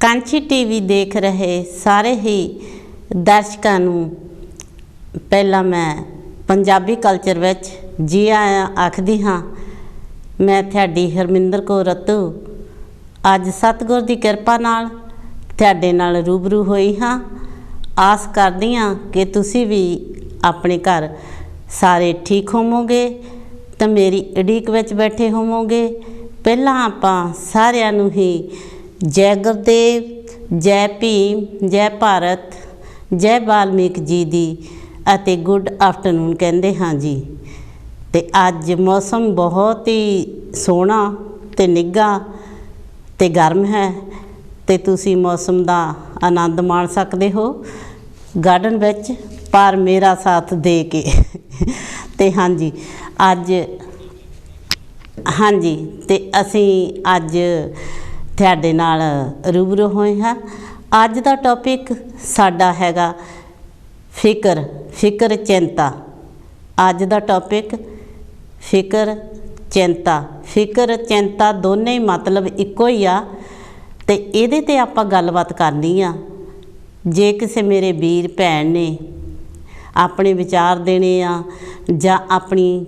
Kanchi TV ਦੇਖ ਰਹੇ ਸਾਰੇ ਹੀ ਦਰਸ਼ਕਾਂ ਨੂੰ ਪਹਿਲਾਂ ਮੈਂ ਪੰਜਾਬੀ ਕਲਚਰ ਵਿੱਚ ਜੀ ਆਇਆਂ ਆਖਦੀ ਹਾਂ। ਮੈਂ ਤੁਹਾਡੀ ਹਰਮਿੰਦਰ ਕੌਰ ਰਤੂ ਅੱਜ ਸਤਿਗੁਰ ਦੀ ਕਿਰਪਾ ਨਾਲ ਤੁਹਾਡੇ ਨਾਲ ਰੂਬਰੂ ਹੋਈ ਹਾਂ। ਆਸ ਕਰਦੀ ਹਾਂ ਕਿ ਤੁਸੀਂ ਵੀ ਆਪਣੇ ਘਰ ਸਾਰੇ ਠੀਕ ਹੋਵੋਗੇ ਤਾਂ ਮੇਰੀ ਉਡੀਕ ਵਿੱਚ ਬੈਠੇ ਹੋਵੋਗੇ। ਪਹਿਲਾਂ ਆਪਾਂ ਸਾਰਿਆਂ ਨੂੰ ਹੀ ਜੈ ਗੁਰਦੇਵ, ਜੈ ਭੀਮ, ਜੈ ਭਾਰਤ, ਜੈ ਵਾਲਮੀਕ ਜੀ ਦੀ ਅਤੇ ਗੁੱਡ ਆਫਟਰਨੂਨ ਕਹਿੰਦੇ ਹਾਂ ਜੀ। ਅਤੇ ਅੱਜ ਮੌਸਮ ਬਹੁਤ ਹੀ ਸੋਹਣਾ ਅਤੇ ਨਿੱਘਾ ਅਤੇ ਗਰਮ ਹੈ ਅਤੇ ਤੁਸੀਂ ਮੌਸਮ ਦਾ ਆਨੰਦ ਮਾਣ ਸਕਦੇ ਹੋ ਗਾਰਡਨ ਵਿੱਚ, ਪਰ ਮੇਰਾ ਸਾਥ ਦੇ ਕੇ। ਅਤੇ ਹਾਂਜੀ ਅਤੇ ਅਸੀਂ ਅੱਜ ਤੁਹਾਡੇ ਨਾਲ ਰੂਬਰੂ ਹੋਏ ਹਾਂ। ਅੱਜ ਦਾ ਟੌਪਿਕ ਸਾਡਾ ਹੈਗਾ ਫਿਕਰ ਚਿੰਤਾ। ਅੱਜ ਦਾ ਟੌਪਿਕ ਫਿਕਰ ਚਿੰਤਾ ਦੋਨੇ ਹੀ ਮਤਲਬ ਇੱਕੋ ਹੀ ਆ ਅਤੇ ਇਹਦੇ 'ਤੇ ਆਪਾਂ ਗੱਲਬਾਤ ਕਰਨੀ ਆ। ਜੇ ਕਿਸੇ ਮੇਰੇ ਵੀਰ ਭੈਣ ਨੇ ਆਪਣੇ ਵਿਚਾਰ ਦੇਣੇ ਆ ਜਾਂ ਆਪਣੀ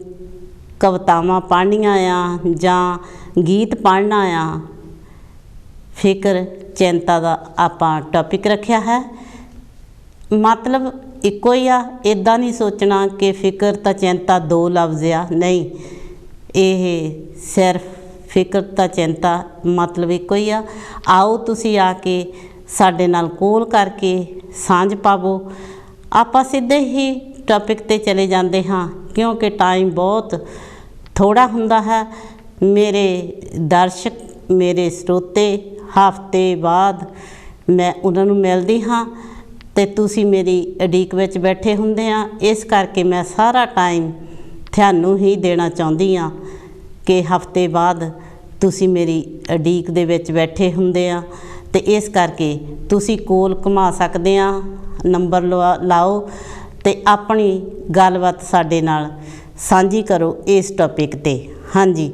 ਕਵਿਤਾਵਾਂ ਪੜ੍ਹਨੀਆਂ ਆ ਜਾਂ ਗੀਤ ਪੜ੍ਹਨਾ ਆ, ਫਿਕਰ ਚਿੰਤਾ ਦਾ ਆਪਾਂ ਟੌਪਿਕ ਰੱਖਿਆ ਹੈ। ਮਤਲਬ ਇੱਕੋ ਹੀ ਆ। ਇੱਦਾਂ ਨਹੀਂ ਸੋਚਣਾ ਕਿ ਫਿਕਰ ਤਾਂ ਚਿੰਤਾ ਦੋ ਲਫ਼ਜ਼ ਆ, ਨਹੀਂ, ਇਹ ਸਿਰਫ ਫਿਕਰ ਤਾਂ ਚਿੰਤਾ ਮਤਲਬ ਇੱਕੋ ਹੀ ਆ। ਆਓ ਤੁਸੀਂ ਆ ਕੇ ਸਾਡੇ ਨਾਲ ਕੋਲ ਕਰਕੇ ਸਾਂਝ ਪਾਵੋ। ਆਪਾਂ ਸਿੱਧੇ ਹੀ ਟੌਪਿਕ 'ਤੇ ਚਲੇ ਜਾਂਦੇ ਹਾਂ ਕਿਉਂਕਿ ਟਾਈਮ ਬਹੁਤ ਥੋੜ੍ਹਾ ਹੁੰਦਾ ਹੈ। ਮੇਰੇ ਦਰਸ਼ਕ, ਮੇਰੇ ਸਰੋਤੇ ਹਫ਼ਤੇ ਬਾਅਦ ਮੈਂ ਉਹਨਾਂ ਨੂੰ ਮਿਲਦੀ ਹਾਂ ਅਤੇ ਤੁਸੀਂ ਮੇਰੀ ਉਡੀਕ ਵਿੱਚ ਬੈਠੇ ਹੁੰਦੇ ਆ। ਇਸ ਕਰਕੇ ਮੈਂ ਸਾਰਾ ਟਾਈਮ ਤੁਹਾਨੂੰ ਹੀ ਦੇਣਾ ਚਾਹੁੰਦੀ ਹਾਂ ਕਿ ਹਫ਼ਤੇ ਬਾਅਦ ਤੁਸੀਂ ਮੇਰੀ ਉਡੀਕ ਦੇ ਵਿੱਚ ਬੈਠੇ ਹੁੰਦੇ ਆ ਅਤੇ ਇਸ ਕਰਕੇ ਤੁਸੀਂ ਕੋਲ ਘੁਮਾ ਸਕਦੇ ਆ, ਨੰਬਰ ਲਾਓ ਅਤੇ ਆਪਣੀ ਗੱਲਬਾਤ ਸਾਡੇ ਨਾਲ ਸਾਂਝੀ ਕਰੋ ਇਸ ਟੌਪਿਕ 'ਤੇ। ਹਾਂਜੀ,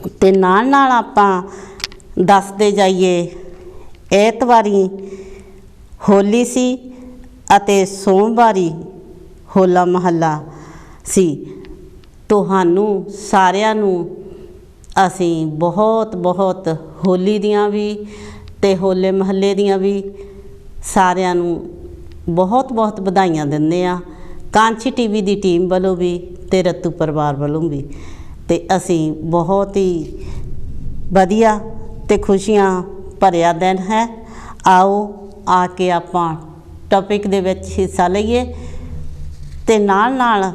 ਅਤੇ ਨਾਲ ਆਪਾਂ ਦੱਸਦੇ ਜਾਈਏ, ਐਤਵਾਰੀ ਹੋਲੀ ਸੀ ਅਤੇ ਸੋਮਵਾਰੀ ਹੋਲਾ ਮਹੱਲਾ ਸੀ। ਤੁਹਾਨੂੰ ਸਾਰਿਆਂ ਨੂੰ ਅਸੀਂ ਬਹੁਤ ਹੋਲੀ ਦੀਆਂ ਵੀ ਅਤੇ ਹੋਲੇ ਮਹੱਲੇ ਦੀਆਂ ਵੀ ਸਾਰਿਆਂ ਨੂੰ ਬਹੁਤ ਵਧਾਈਆਂ ਦਿੰਦੇ ਹਾਂ। ਕਾਂਚੀ ਟੀਵੀ ਦੀ ਟੀਮ ਵੱਲੋਂ ਵੀ ਅਤੇ ਰਤੂ ਪਰਿਵਾਰ ਵੱਲੋਂ ਵੀ। ਅਤੇ ਅਸੀਂ ਬਹੁਤ ਹੀ ਵਧੀਆ ਅਤੇ ਖੁਸ਼ੀਆਂ ਭਰਿਆ ਦਿਨ ਹੈ। ਆਓ ਆ ਕੇ ਆਪਾਂ ਟੌਪਿਕ ਦੇ ਵਿੱਚ ਹਿੱਸਾ ਲਈਏ ਅਤੇ ਨਾਲ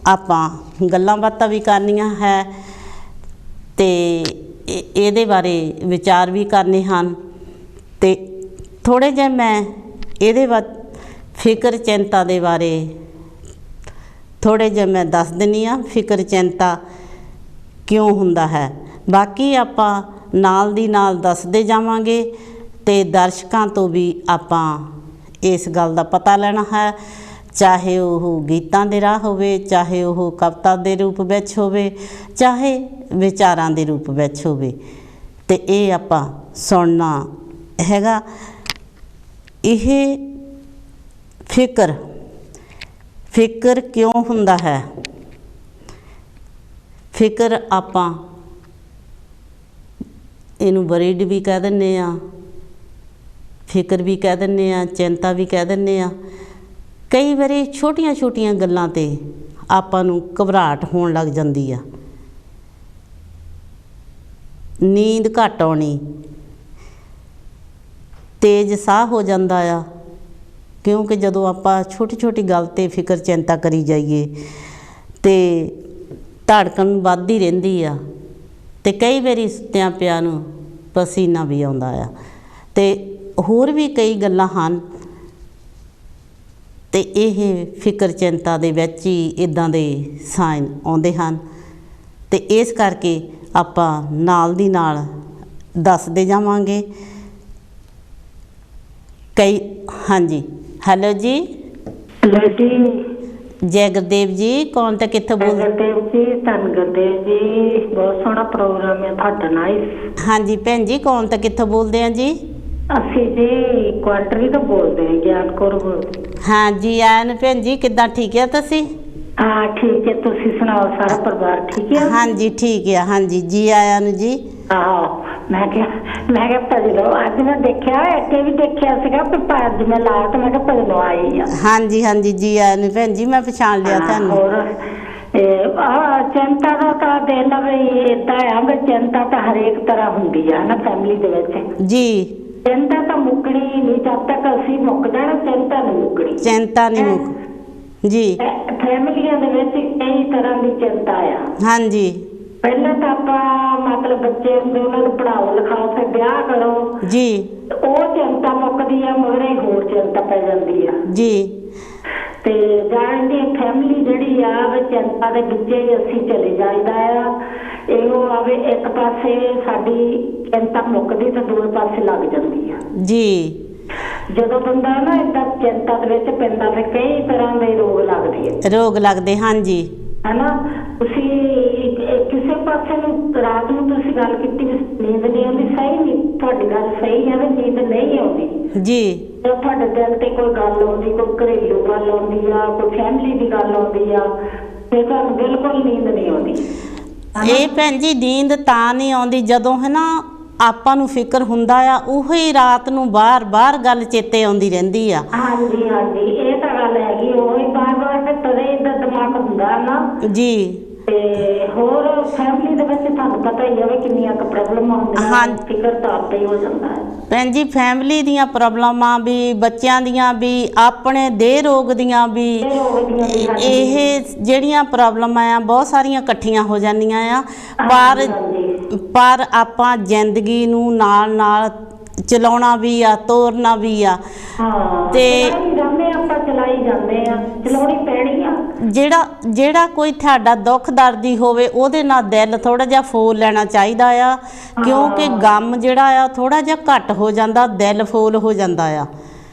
ਆਪਾਂ ਗੱਲਾਂ ਬਾਤਾਂ ਵੀ ਕਰਨੀਆਂ ਹੈ ਅਤੇ ਇਹਦੇ ਬਾਰੇ ਵਿਚਾਰ ਵੀ ਕਰਨੇ ਹਨ। ਅਤੇ ਥੋੜ੍ਹੇ ਜਿਹੇ ਮੈਂ ਇਹਦੇ ਫਿਕਰ ਚਿੰਤਾ ਦੇ ਬਾਰੇ ਥੋੜ੍ਹੇ ਜਿਹੇ ਮੈਂ ਦੱਸ ਦਿੰਦੀ ਹਾਂ, ਫਿਕਰ ਚਿੰਤਾ ਕਿਉਂ ਹੁੰਦਾ ਹੈ। ਬਾਕੀ ਆਪਾਂ ਨਾਲ ਦੀ ਨਾਲ ਦੱਸਦੇ ਜਾਵਾਂਗੇ ਅਤੇ ਦਰਸ਼ਕਾਂ ਤੋਂ ਵੀ ਆਪਾਂ ਇਸ ਗੱਲ ਦਾ ਪਤਾ ਲੈਣਾ ਹੈ, ਚਾਹੇ ਉਹ ਗੀਤਾਂ ਦੇ ਰਾਹ ਹੋਵੇ, ਚਾਹੇ ਉਹ ਕਵਿਤਾ ਦੇ ਰੂਪ ਵਿੱਚ ਹੋਵੇ, ਚਾਹੇ ਵਿਚਾਰਾਂ ਦੇ ਰੂਪ ਵਿੱਚ ਹੋਵੇ, ਅਤੇ ਇਹ ਆਪਾਂ ਸੁਣਨਾ ਹੈਗਾ। ਇਹ ਫਿਕਰ ਕਿਉਂ ਹੁੰਦਾ ਹੈ? ਫਿਕਰ ਆਪਾਂ ਇਹਨੂੰ ਵਰੀਡ ਵੀ ਕਹਿ ਦਿੰਦੇ ਹਾਂ, ਫਿਕਰ ਵੀ ਕਹਿ ਦਿੰਦੇ ਹਾਂ, ਚਿੰਤਾ ਵੀ ਕਹਿ ਦਿੰਦੇ ਹਾਂ। ਕਈ ਵਾਰੀ ਛੋਟੀਆਂ ਗੱਲਾਂ 'ਤੇ ਆਪਾਂ ਨੂੰ ਘਬਰਾਹਟ ਹੋਣ ਲੱਗ ਜਾਂਦੀ ਆ, ਨੀਂਦ ਘੱਟ ਆਉਣੀ, ਤੇਜ਼ ਸਾਹ ਹੋ ਜਾਂਦਾ ਆ, ਕਿਉਂਕਿ ਜਦੋਂ ਆਪਾਂ ਛੋਟੀ ਗੱਲ 'ਤੇ ਫਿਕਰ ਚਿੰਤਾ ਕਰੀ ਜਾਈਏ ਅਤੇ ਧੜਕਣ ਵੱਧਦੀ ਰਹਿੰਦੀ ਆ ਅਤੇ ਕਈ ਵਾਰੀ ਸੁੱਤਿਆਂ ਪਿਆ ਨੂੰ ਪਸੀਨਾ ਵੀ ਆਉਂਦਾ ਆ ਅਤੇ ਹੋਰ ਵੀ ਕਈ ਗੱਲਾਂ ਹਨ। ਅਤੇ ਇਹ ਫਿਕਰ ਚਿੰਤਾ ਦੇ ਵਿੱਚ ਹੀ ਇੱਦਾਂ ਦੇ ਸਾਈਨ ਆਉਂਦੇ ਹਨ ਅਤੇ ਇਸ ਕਰਕੇ ਆਪਾਂ ਨਾਲ ਦੀ ਨਾਲ ਦੱਸਦੇ ਜਾਵਾਂਗੇ। ਹਾਂਜੀ, ਹੈਲੋ ਜੀ। ਹੈਲੋ ਜੀ। ਜੈ ਗੁਰਦੇਵ ਜੀ, ਕੌਣ ਤਾਂ ਕਿੱਥੋਂ ਬੋਲ? ਗੁਰਦੇਵ ਜੀ, ਧੰਨ ਗੁਰਦੇਵ ਜੀ, ਬਹੁਤ ਸੋਹਣਾ ਪ੍ਰੋਗਰਾਮ ਹੈ ਤੁਹਾਡਾ। ਨਾਈਸ। ਹਾਂਜੀ ਭੈਣ ਜੀ, ਕੌਣ ਤਾਂ ਕਿੱਥੋਂ ਬੋਲਦੇ ਆ ਜੀ? ਅਸੀਂ ਜੀ ਕੁਆਟਰੀ ਤੋਂ ਬੋਲਦੇ ਹਾਂ, ਗਿਆਨਕੌਰ ਬੋਲਦੇ। ਹਾਂ ਜੀ ਆਇਆਂ ਨੂੰ ਭੈਣ ਜੀ, ਕਿੱਦਾਂ? ਠੀਕ ਹੈ ਤੁਸੀਂ? ਹਾਂ ਠੀਕ ਹੈ, ਤੁਸੀਂ ਸੁਣਾਓ, ਸਾਰਾ ਪਰਿਵਾਰ ਠੀਕ ਹੈ? ਹਾਂਜੀ ਠੀਕ ਹੈ। ਹਾਂਜੀ ਜੀ ਆਇਆਂ ਨੂੰ ਜੀ। ਆਹੋ ਮੈਂ ਕਿਹਾ ਭਜਨੋਂ ਅੱਜ ਮੈਂ ਦੇਖਿਆ, ਇੱਥੇ ਵੀ ਦੇਖਿਆ ਸੀਗਾ ਕਿ ਅੱਜ ਮੈਂ ਲਾਇਆ ਤੇ ਮੈਂ ਕਿਹਾ ਭਜਨੋਂ ਆਈ ਆ। ਹਾਂਜੀ ਹਾਂਜੀ ਜੀ ਆਇਆਂ ਨੂੰ ਭੈਣ ਜੀ, ਮੈਂ ਪਛਾਣ ਲਿਆ ਤੁਹਾਨੂੰ। ਹੋਰ ਚਿੰਤਾ ਦਾ ਤਾਂ ਦੇ ਲਵੇ ਏਦਾਂ ਆ ਵੀ ਚਿੰਤਾ ਤਾਂ ਹਰੇਕ ਤਰ੍ਹਾਂ ਹੁੰਦੀ ਆ ਨਾ ਫੈਮਿਲੀ ਦੇ ਵਿੱਚ ਜੀ। ਚਿੰਤਾ ਤਾਂ ਮੁੱਕਣੀ ਨਹੀਂ, ਜਦ ਤੱਕ ਅਸੀਂ ਮੁੱਕ ਜਾਣਾ ਚਿੰਤਾ ਨਹੀਂ ਮੁੱਕਣੀ। ਚਿੰਤਾ ਨਹੀਂ ਮੁੱਕ ਜੀ। ਫੈਮਿਲੀਆਂ ਦੇ ਵਿੱਚ ਕਈ ਤਰ੍ਹਾਂ ਦੀ ਚਿੰਤਾ ਆ। ਹਾਂਜੀ। ਪਹਿਲਾਂ ਤਾਂ ਆਪਾਂ ਮਤਲਬ ਬੱਚੇ ਹੁੰਦੇ ਉਹਨਾਂ ਨੂੰ ਪੜ੍ਹਾਓ ਲਿਖਾਓ ਫਿਰ ਵਿਆਹ ਕਰੋ ਜੀ। ਉਹ ਚਿੰਤਾ ਮੁੱਕਦੀ ਆ, ਮਗਰੇ ਹੋਰ ਚਿੰਤਾ ਪੈ ਜਾਂਦੀ ਆ ਜੀ। ਤੇ ਜਾਣਦੀ ਫੈਮਿਲੀ ਜਿਹੜੀ ਆ ਵੀ ਚਿੰਤਾ ਦੇ ਵਿੱਚ ਹੀ ਅਸੀਂ ਚਲੇ ਜਾਈਦਾ ਆ। ਇਹੋ ਆਵੇ ਇੱਕ ਪਾਸੇ ਸਾਡੀ ਚਿੰਤਾ ਮੁੱਕਦੀ ਤਾਂ ਦੂਏ ਪਾਸੇ ਲੱਗ ਜਾਂਦੀ ਆ ਜੀ। ਜਦੋਂ ਬੰਦਾ ਨਾ ਏਦਾਂ ਚਿੰਤਾ ਦੇ ਵਿੱਚ ਪੈਂਦਾ ਫਿਰ ਕਈ ਤਰ੍ਹਾਂ ਦੇ ਰੋਗ ਲੱਗਦੇ ਆ। ਰੋਗ ਲੱਗਦੇ ਹਾਂਜੀ। ਹਨਾ ਤੁਸੀਂ ਕਿਸੇ ਪਾਸੇ ਨੂੰ ਰਾਤ ਨੂੰ ਤੁਸੀਂ ਗੱਲ ਕੀਤੀ ਨੀਂਦ ਨਹੀਂ ਆਉਂਦੀ, ਸਹੀ ਨਹੀਂ, ਤੁਹਾਡੀ ਗੱਲ ਸਹੀ ਹੈ ਵੀ ਨੀਂਦ ਨਹੀਂ ਆਉਂਦੀ ਜੀ। ਜਦੋਂ ਤੁਹਾਡੇ ਦਿਲ ਤੇ ਕੋਈ ਗੱਲ ਆਉਂਦੀ, ਕੋਈ ਘਰੇਲੂ ਗੱਲ ਆਉਂਦੀ ਆ, ਕੋਈ ਫੈਮਿਲੀ ਦੀ ਗੱਲ ਆਉਂਦੀ ਆ, ਤੇ ਤੁਹਾਨੂੰ ਬਿਲਕੁਲ ਨੀਂਦ ਨਹੀਂ ਆਉਂਦੀ। ਇਹ ਭੈਣ ਜੀ ਨੀਂਦ ਤਾਂ ਨਹੀਂ ਆਉਂਦੀ ਜਦੋਂ ਹੈ ਨਾ ਆਪਾਂ ਨੂੰ ਫਿਕਰ ਹੁੰਦਾ ਆ, ਉਹੀ ਰਾਤ ਨੂੰ ਬਾਰ-ਬਾਰ ਗੱਲ ਚੇਤੇ ਆਉਂਦੀ ਰਹਿੰਦੀ ਆ। ਹਾਂਜੀ ਹਾਂਜੀ ਇਹ ਤਾਂ ਗੱਲ ਹੈਗੀ, ਉਹੀ ਬਾਰ-ਬਾਰ ਤੇ ਤਰੇ ਦਾ ਦਿਮਾਗ ਹੁੰਦਾ ਨਾ ਜੀ। ਤੇ ਹੋਰ ਫੈਮਿਲੀ ਦੇ ਵਿੱਚ ਤੁਹਾਨੂੰ ਪਤਾ ਹੀ ਹੈ ਕਿੰਨੀਆਂ ਕੁ ਪ੍ਰੋਬਲਮਾਂ ਹੁੰਦੀਆਂ, ਫਿਕਰ ਤਾਂ ਆਪੇ ਹੀ ਹੋ ਜਾਂਦਾ ਹੈ ਭੈਣ ਜੀ। ਫੈਮਿਲੀ ਦੀਆਂ ਪ੍ਰੋਬਲਮਾਂ ਵੀ, ਬੱਚਿਆਂ ਦੀਆਂ ਵੀ, ਆਪਣੇ ਦੇਹ ਰੋਗ ਦੀਆਂ ਵੀ, ਇਹ ਜਿਹੜੀਆਂ ਪ੍ਰੋਬਲਮਾਂ ਆ ਬਹੁਤ ਸਾਰੀਆਂ ਇਕੱਠੀਆਂ ਹੋ ਜਾਂਦੀਆਂ ਆ। ਪਰ ਆਪਾਂ ਜ਼ਿੰਦਗੀ ਨੂੰ ਨਾਲ ਚਲਾਉਣਾ ਵੀ ਆ, ਤੋਰਨਾ ਵੀ ਆ ਤੇ ਆਪਾਂ ਚਲਾਈ ਜਾਂਦੇ ਆ, ਚਲਾਉਣੀ ਪੈਣੀ ਆ। ਜਿਹੜਾ ਕੋਈ ਤੁਹਾਡਾ ਦੁੱਖ ਦਰਦੀ ਹੋਵੇ ਉਹਦੇ ਨਾਲ ਦਿਲ ਥੋੜਾ ਜਿਹਾ ਫੋਲ ਲੈਣਾ ਚਾਹੀਦਾ ਆ, ਕਿਉਂਕਿ ਗਮ ਜਿਹੜਾ ਆ ਥੋੜਾ ਜਿਹਾ ਘੱਟ ਹੋ ਜਾਂਦਾ, ਦਿਲ ਫੋਲ ਹੋ ਜਾਂਦਾ ਆ।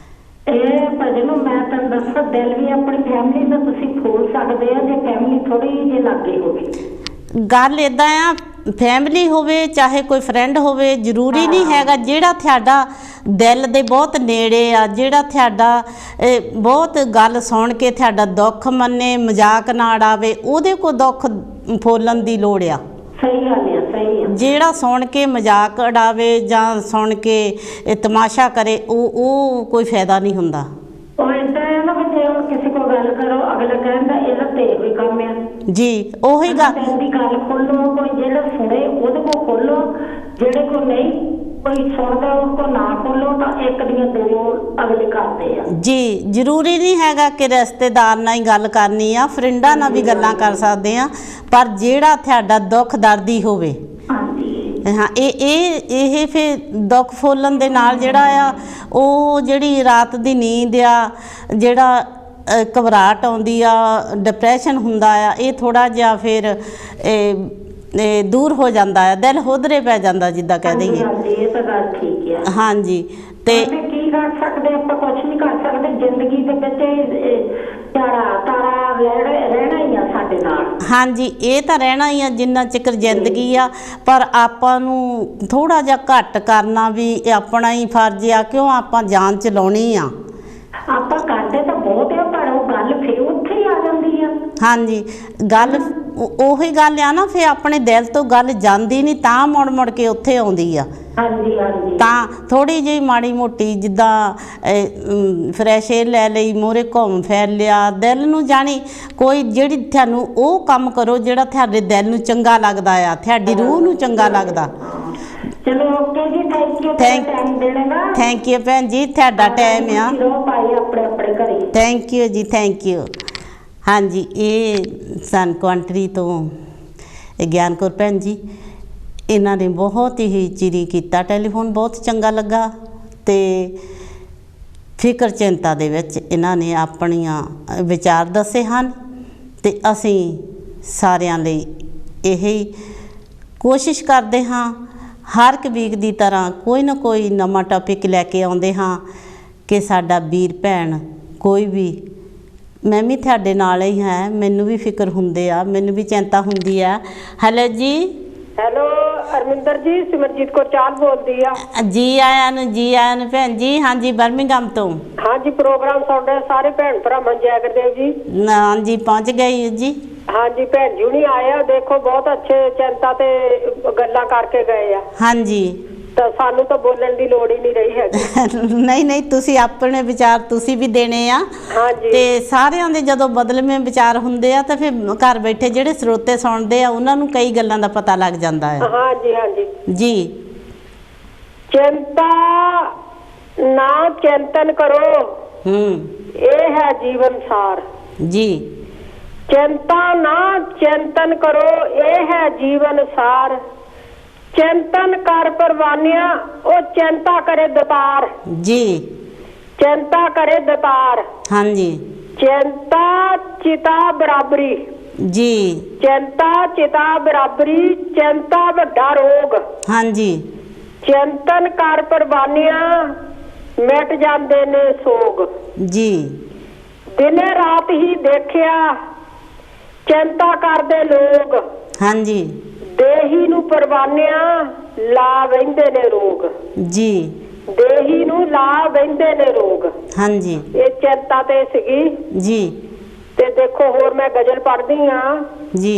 ਇਹ ਭਜਨੋਂ ਮੈਂ ਤੁਹਾਨੂੰ ਦੱਸਾਂ, ਦਿਲ ਵੀ ਆਪਣੀ ਫੈਮਿਲੀ ਦਾ ਤੁਸੀਂ ਫੋਲ ਸਕਦੇ ਆ ਜੇ ਫੈਮਿਲੀ ਥੋੜੀ ਜਿਹੀ ਲਾਗੇ ਹੋਵੇ। ਗੱਲ ਇਦਾਂ ਆ, ਫੈਮਿਲੀ ਹੋਵੇ ਚਾਹੇ ਕੋਈ ਫਰੈਂਡ ਹੋਵੇ, ਜ਼ਰੂਰੀ ਨਹੀਂ ਹੈਗਾ ਜਿਹੜਾ ਤੁਹਾਡਾ ਦਿਲ ਦੇ ਬਹੁਤ ਨੇੜੇ ਆ, ਜਿਹੜਾ ਤੁਹਾਡਾ ਬਹੁਤ ਗੱਲ ਸੁਣ ਕੇ ਤੁਹਾਡਾ ਦੁੱਖ ਮੰਨੇ, ਮਜ਼ਾਕ ਨਾ ਉਡਾਵੇ, ਉਹਦੇ ਕੋਲ ਦੁੱਖ ਫੋਲਣ ਦੀ ਲੋੜ ਆ। ਸਹੀ ਗੱਲ ਆ, ਸਹੀ ਆ। ਜਿਹੜਾ ਸੁਣ ਕੇ ਮਜ਼ਾਕ ਉਡਾਵੇ ਜਾਂ ਸੁਣ ਕੇ ਤਮਾਸ਼ਾ ਕਰੇ, ਉਹ ਕੋਈ ਫਾਇਦਾ ਨਹੀਂ ਹੁੰਦਾ। ਉਹ ਏਦਾਂ ਹੈ ਨਾ ਵੀ ਜੇ ਕਿਸੇ ਕੋਲ ਗੱਲ ਕਰੋ, ਅਗਲਾ ਕਹਿੰਦਾ ਇਹਦਾ ਤੇ ਕੋਈ ਕੰਮ ਆ ਜੀ। ਉਹੀ ਗੱਲ ਦੀ ਗੱਲ ਖੋਲੋ, ਕੋਈ ਜਿਹੜਾ ਸੁਣੇ ਉਹਦੇ ਕੋਲ ਖੋਲੋ, ਜਿਹੜੇ ਕੋਲ ਨਹੀਂ ਕੋਈ ਸੁਣਦਾ ਉਹ ਕੋ ਨਾ ਖੋਲੋ, ਤਾਂ ਇੱਕ ਦੀਆਂ ਦੋ ਅਗਲੇ ਕਰਦੇ ਆ ਜੀ। ਜ਼ਰੂਰੀ ਨਹੀਂ ਹੈਗਾ ਕਿ ਰਿਸ਼ਤੇਦਾਰ ਨਾਲ ਹੀ ਗੱਲ ਕਰਨੀ ਆ, ਫਰੈਂਡਾਂ ਨਾਲ ਵੀ ਗੱਲਾਂ ਕਰ ਸਕਦੇ ਆ, ਪਰ ਜਿਹੜਾ ਤੁਹਾਡਾ ਦੁੱਖ ਦਰਦੀ ਹੋਵੇ ਹਾਂ, ਇਹ ਫਿਰ ਦੁੱਖ ਫੋਲਣ ਦੇ ਨਾਲ ਜਿਹੜਾ ਆ ਉਹ ਜਿਹੜੀ ਰਾਤ ਦੀ ਨੀਂਦ ਆ, ਜਿਹੜਾ ਘਬਰਾਹਟ ਆਉਂਦੀ ਆ, ਡਿਪਰੈਸ਼ਨ ਹੁੰਦਾ ਆ, ਇਹ ਥੋੜਾ ਜਿਹਾ ਫਿਰ ਦੂਰ ਹੋ ਜਾਂਦਾ ਆ, ਦਿਲ ਹੋਦਰੇ ਪੈ ਜਾਂਦਾ ਜਿੱਦਾਂ ਕਹਿ ਦਈਏ। ਇਹ ਤਾਂ ਗੱਲ ਠੀਕ ਹੈ। ਹਾਂਜੀ ਤੇ ਕੀ ਕਰ ਸਕਦੇ ਆਪਾਂ? ਕੁਝ ਨਹੀਂ ਕਰ ਸਕਦੇ, ਜ਼ਿੰਦਗੀ ਦੇ ਵਿੱਚ ਤਾਰਾ ਰਹਿਣਾ ਹੀ ਆ ਸਾਡੇ ਨਾਲ। ਹਾਂਜੀ ਇਹ ਤਾਂ ਰਹਿਣਾ ਹੀ ਆ ਜਿੰਨਾ ਚਿਰ ਜ਼ਿੰਦਗੀ ਆ, ਪਰ ਆਪਾਂ ਨੂੰ ਥੋੜਾ ਜਿਹਾ ਘੱਟ ਕਰਨਾ ਵੀ ਆਪਣਾ ਹੀ ਫਰਜ਼ ਆ, ਕਿਉਂ ਆਪਾਂ ਜਾਨ ਚਲਾਉਣੀ ਆ। ਆਪਾਂ ਕਰਦੇ ਤਾਂ ਬਹੁਤ ਆ, ਪਰ ਉਹ ਗੱਲ ਫਿਰ ਉੱਥੇ ਹੀ ਆ ਜਾਂਦੀ ਆ। ਹਾਂਜੀ ਗੱਲ ਉਹੀ ਗੱਲ ਆ ਨਾ, ਫਿਰ ਆਪਣੇ ਦਿਲ ਤੋਂ ਗੱਲ ਜਾਂਦੀ ਨਹੀਂ, ਤਾਂ ਮੁੜ ਕੇ ਉੱਥੇ ਆਉਂਦੀ ਆ। ਹਾਂਜੀ ਹਾਂਜੀ ਤਾਂ ਥੋੜੀ ਜਿਹੀ ਮਾੜੀ ਮੋਟੀ ਜਿੱਦਾਂ ਫਰੈਸ਼ ਏਅਰ ਲੈ ਲਈ, ਮੂਹਰੇ ਘੁੰਮ ਫਿਰ ਲਿਆ, ਦਿਲ ਨੂੰ ਜਾਣੀ ਕੋਈ ਜਿਹੜੀ ਤੁਹਾਨੂੰ ਉਹ ਕੰਮ ਕਰੋ ਜਿਹੜਾ ਤੁਹਾਡੇ ਦਿਲ ਨੂੰ ਚੰਗਾ ਲੱਗਦਾ ਆ, ਤੁਹਾਡੀ ਰੂਹ ਨੂੰ ਚੰਗਾ ਲੱਗਦਾ। ਚਲੋ ਓਕੇ ਜੀ, ਟਾਈਮ ਦੇਣ ਦਾ ਥੈਂਕ ਯੂ ਭੈਣ ਜੀ, ਤੁਹਾਡਾ ਟਾਈਮ ਆ। ਆਪਣੇ ਘਰੇ ਥੈਂਕ ਯੂ ਜੀ, ਥੈਂਕ ਯੂ। ਹਾਂਜੀ ਇਹ ਸਨ ਕੁਆਂਟਰੀ ਤੋਂ ਗਿਆਨਕੌਰ ਭੈਣ ਜੀ, ਇਹਨਾਂ ਨੇ ਬਹੁਤ ਹੀ ਚਿਰੀ ਕੀਤਾ ਟੈਲੀਫੋਨ, ਬਹੁਤ ਚੰਗਾ ਲੱਗਾ ਤੇ ਫਿਕਰ ਚਿੰਤਾ ਦੇ ਵਿੱਚ ਇਹਨਾਂ ਨੇ ਆਪਣੀਆਂ ਵਿਚਾਰ ਦੱਸੇ ਹਨ ਤੇ ਅਸੀਂ ਸਾਰਿਆਂ ਲਈ ਇਹੀ ਕੋਸ਼ਿਸ਼ ਕਰਦੇ ਹਾਂ ਹਰ ਇੱਕ ਵੀਕ ਦੀ ਤਰ੍ਹਾਂ ਕੋਈ ਨਾ ਕੋਈ ਨਵਾਂ ਟੌਪਿਕ ਲੈ ਕੇ ਆਉਂਦੇ ਹਾਂ ਕਿ ਸਾਡਾ ਵੀਰ ਭੈਣ ਕੋਈ ਵੀ, ਮੈਂ ਵੀ ਤੁਹਾਡੇ ਨਾਲ ਹੀ ਹਾਂ, ਮੈਨੂੰ ਵੀ ਫਿਕਰ ਹੁੰਦੇ ਆ, ਮੈਨੂੰ ਵੀ ਚਿੰਤਾ ਹੁੰਦੀ ਆ। ਹੈਲੋ ਜੀ। ਹੈਲੋ ਅਰਮਿੰਦਰ ਜੀ, ਸਿਮਰਜੀਤ ਕੌਰ ਚਾਲ ਬੋਲਦੀ ਆ। ਜੀ ਆਇਆਂ ਨੂੰ ਭੈਣ ਜੀ। ਹਾਂਜੀ, ਬਰਮਿੰਘਮ ਤੋਂ। ਹਾਂਜੀ, ਪ੍ਰੋਗਰਾਮ ਤੁਹਾਡੇ ਸਾਰੇ ਭੈਣ ਭਰਾਵਾਂ ਜੈ ਗੁਰਦੇਵ ਜੀ। ਹਾਂਜੀ, ਪਹੁੰਚ ਗਏ ਜੀ। ਹਾਂਜੀ, ਭੈਣ ਜੀ ਹੁਣੀ ਆਏ ਆ, ਦੇਖੋ ਬਹੁਤ ਅੱਛੇ ਚਿੰਤਾ ਤੇ ਗੱਲਾਂ ਕਰਕੇ ਗਏ ਆ। ਹਾਂਜੀ, ਤਾਂ ਸਾਨੂੰ ਤਾਂ ਬੋਲਣ ਦੀ ਲੋੜ ਹੀ ਨਹੀਂ ਰਹੀ ਹੈਗੀ। ਨਹੀਂ ਤੁਸੀਂ ਆਪਣੇ ਵਿਚਾਰ ਤੁਸੀਂ ਵੀ ਦੇਣੇ ਆ। ਹਾਂਜੀ, ਤੇ ਸਾਰਿਆਂ ਦੇ ਜਦੋਂ ਬਦਲਵੇਂ ਵਿਚਾਰ ਹੁੰਦੇ ਆ ਤਾਂ ਫਿਰ ਘਰ ਬੈਠੇ ਜਿਹੜੇ ਸਰੋਤੇ ਸੁਣਦੇ ਆ ਉਹਨਾਂ ਨੂੰ ਕਈ ਗੱਲਾਂ ਦਾ ਪਤਾ ਲੱਗ ਜਾਂਦਾ ਹੈ। ਹਾਂਜੀ ਹਾਂਜੀ ਜੀ। ਚਿੰਤਾ ਨਾ ਚਿੰਤਨ ਕਰੋ, ਇਹ ਹੈ ਜੀਵਨ ਸਾਰ। ਜੀ। ਚਿੰਤਾ ਨਾ ਚਿੰਤਨ ਕਰੋ, ਇਹ ਹੈ ਜੀਵਨ ਸਾਰ। ਚਿੰਤਨ ਕਰ ਪਰਵਾਨਿਆ, ਉਹ ਚਿੰਤਾ ਕਰੇ ਦਤਾਰ। ਜੀ। ਚਿੰਤਾ ਕਰੇ ਦਤਾਰ। ਹਾਂਜੀ। ਚਿੰਤਾ ਚਿਤਾ ਬਰਾਬਰੀ। ਜੀ। ਚਿੰਤਾ ਚਿਤਾ ਬਰਾਬਰੀ, ਚਿੰਤਾ ਵੱਡਾ ਰੋਗ। ਹਾਂਜੀ। ਚਿੰਤਨ ਕਰ ਪਰਵਾਨਿਆ, ਮਿਟ ਜਾਂਦੇ ਨੇ ਸੋਗ। ਜੀ। ਦਿਨੇ ਰਾਤ ਹੀ ਦੇਖਿਆ, ਚਿੰਤਾ ਕਰਦੇ ਲੋਕ। ਹਾਂਜੀ। ਦੇਹੀ ਨੂੰ ਪਰਵਾਨਿਆ, ਲਾ ਬਹਿੰਦੇ ਨੇ ਰੋਗ। ਜੀ। ਦੇਹੀ ਨੂੰ ਲਾ ਬਹਿੰਦੇ ਨੇ ਰੋਗ। ਹਾਂਜੀ। ਇਹ ਚਿੰਤਾ ਤੇ ਸੀਗੀ ਜੀ। ਤੇ ਦੇਖੋ ਹੋਰ ਮੈਂ ਗਜ਼ਲ ਪੜ੍ਹਦੀ ਆ। ਜੀ।